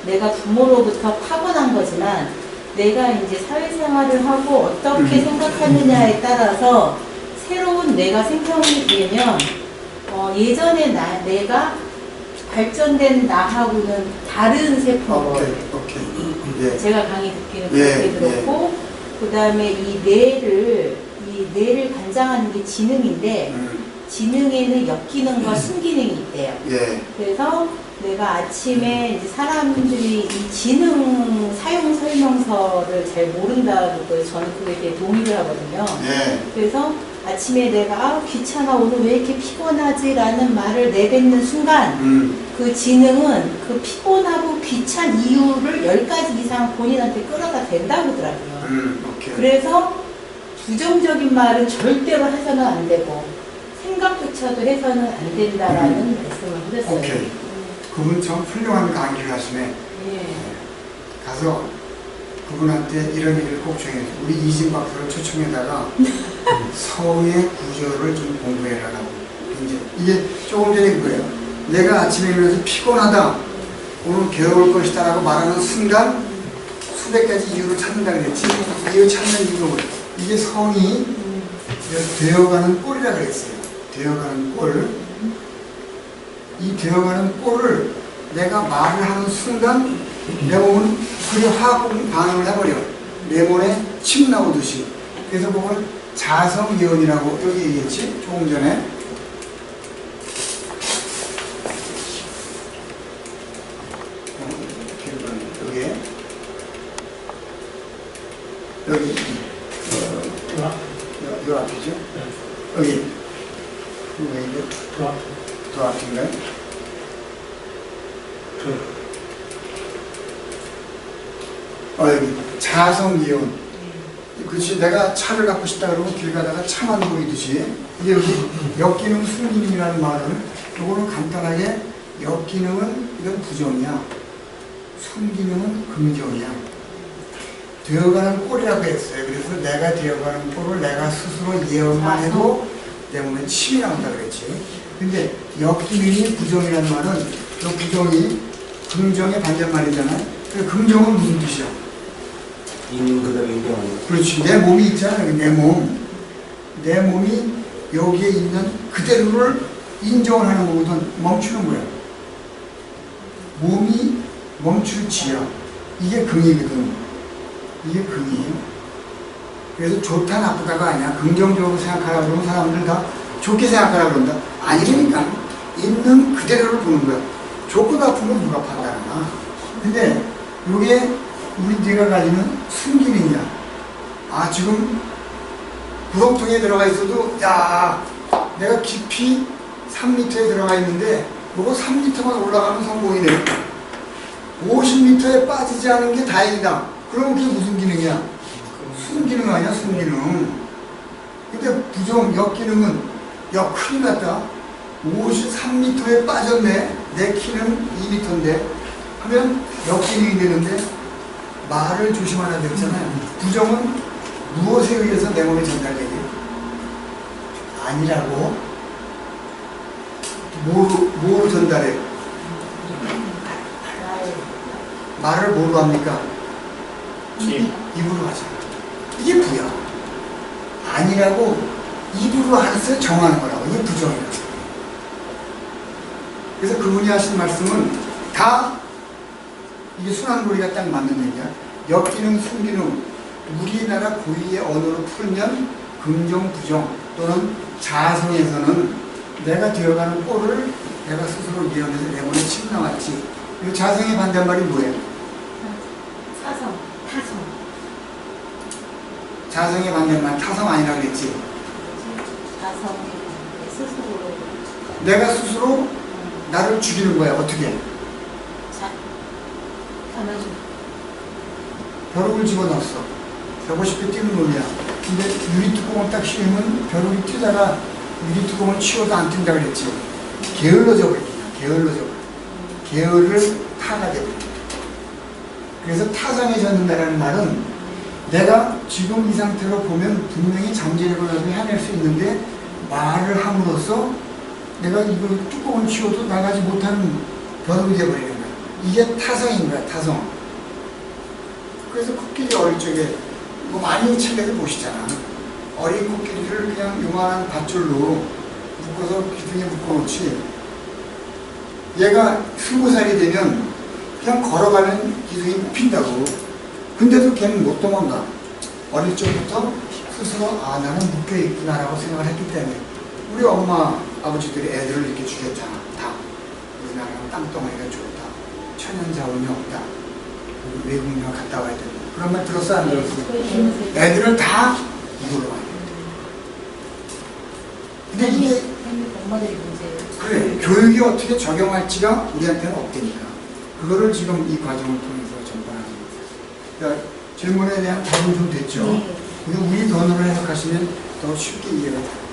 내가 부모로부터 타고난 거지만 내가 이제 사회생활을 하고 어떻게 생각하느냐에 따라서 새로운 뇌가 생성이 되면 예전에 내가 발전된 나하고는 다른 세포인 오케이, 거예요. 오케이. 예. 제가 강의 듣기는 예, 그렇게 들었고, 그 다음에 이 뇌를 관장하는 게 지능인데, 지능에는 역기능과 순기능이 있대요. 예. 그래서 내가 아침에 이제 사람들이 이 지능 사용 설명서를 잘 모른다고 해서 저는 그거에 대해 동의를 하거든요. 예. 그래서 아침에 내가 아, 귀찮아 오늘 왜 이렇게 피곤하지 라는 말을 내뱉는 순간 그 지능은 그 피곤하고 귀찮은 이유를 10가지 이상 본인한테 끌어다 댄다고 하더라고요. 오케이. 그래서 부정적인 말은 절대로 해서는 안 되고 생각조차도 해서는 안 된다라는 말씀을 하셨어요. 오케이. 그분 참 훌륭한 강의를 하시네. 예. 가서 그분한테 이런 얘기를 꼭 전해줘. 우리 이진 박사를 초청해다가 성의 구조를 좀 공부해라라고. 이제 이게 조금 전에 그거예요. 내가 아침에 일어나서 피곤하다, 오늘 괴로울 것이다라고 말하는 순간 수백 가지 이유를 찾는다 그랬지. 이유 찾는 이유가 뭐예요? 이게 성이 되어가는 꼴이라 그랬어요. 되어가는 꼴. 이 되어가는 꼴을 내가 말을 하는 순간 내 몸은 그게 화학 반응을 해버려. 내 몸에 침 나오듯이. 그래서 그걸 자성이온이라고 여기 얘기했지? 조금 전에. 여기 요 앞이죠? 여기 왜 이게 더 앞인가요? 여기 자성이온. 그렇지. 내가 차를 갖고 싶다 그러면 길 가다가 차만 보이듯이 이게 여기 역기능 순기능이라는 말을 요거는 간단하게 역기능은 이건 부정이야. 순기능은 긍정이야. 되어가는 꼴이라고 했어요. 그래서 내가 되어가는 꼴을 내가 스스로 예언만 해도 내 몸에 침이 나온다 그랬지. 근데 역기능이 부정이라는 말은 그 부정이 긍정의 반대말이잖아요. 그 긍정은 무슨 뜻이야? 있는 그대로 인정하는. 그렇지. 내 몸이 있잖아요. 내 몸. 내 몸이 여기에 있는 그대로를 인정을 하는 거거든. 멈추는 거야. 몸이 멈출지야. 이게 긍이거든. 이게 긍이에요. 그래서 좋다 나쁘다가 아니야. 긍정적으로 생각하라고 그러면 사람들 다 좋게 생각하라고 그런다. 아니니까 있는 그대로를 보는 거야. 좋고 나쁜 건 누가 판단하나. 근데 이게 우리 뇌가 가지는 순기능이야. 아, 지금 구렁텅이에 들어가 있어도 야, 내가 깊이 3m에 들어가 있는데 뭐가 3m만 올라가면 성공이네. 50m에 빠지지 않은 게 다행이다. 그럼 그게 무슨 기능이야? 순기능 아니야, 순기능. 근데 부정, 역기능은 야, 큰일 났다. 53m에 빠졌네. 내 키는 2m인데 하면 역기능이 되는데 말을 조심하라 그랬잖아요. 부정은 무엇에 의해서 내 몸에 전달되게? 아니라고. 뭐로 전달해? 말을 뭐로 합니까? 입으로 하잖아. 이게 부야. 아니라고 입으로 알아서 정하는 거라고. 이게 부정이야. 그래서 그분이 하신 말씀은 다 이게 순환고리가 딱 맞는 얘기야. 역기능, 순기능, 우리나라 고유의 언어로 풀면 긍정, 부정 또는 자성에서는 내가 되어가는 꼴을 내가 스스로 예언해서 내 몸에 침 나왔지. 이 자성의 반대말이 뭐예요? 사성, 타성. 자성의 반대말 타성 아니라 그랬지. 타성 스스로. 내가 스스로 나를 죽이는 거야. 어떻게? 자, 가만히. 벼룩을 집어넣었어. 150배 뛰는 놈이야. 근데 유리뚜껑을 딱 씌우면 벼룩이 뛰다가 유리뚜껑을 치워도 안 뛴다 그랬지. 게을러져 버리냐. 게을러져 버려. 게을을 타가 되버려. 그래서 타성해졌는다라는 말은 내가 지금 이 상태로 보면 분명히 잠재력을 해낼 수 있는데 말을 함으로써 내가 이걸 뚜껑을 치워도 나가지 못하는 벼룩이 되어버리는 거야. 이게 타성인 거야. 타성. 그래서 코끼리 어릴 적에 뭐 많이 책에서 보시잖아. 어린 코끼리를 그냥 요만한 밧줄로 묶어서 기둥에 묶어놓지. 얘가 20살이 되면 그냥 걸어가면 기둥이 핀다고. 근데도 걔는 못 도망가. 어릴 적부터 스스로 아 나는 묶여있구나라고 생각을 했기 때문에 우리 엄마 아버지들이 애들을 이렇게 죽였잖아. 다 우리나라는 땅덩어리가 좋다, 천연자원이 없다, 외국인과 갔다 와야 된다, 그런 말 들었어 안 들었어? 애들을 다 이걸로 와야 돼. 근데 이게 엄마들이 문제예요. 그래, 교육이 어떻게 적용할지가 우리한테는 없다니까. 그거를 지금 이 과정을 통해서 전반하는 거예요. 그러니까 질문에 대한 답은 좀 됐죠. 네. 근데 우리 돈으로 해석하시면 더 쉽게 이해가 돼요.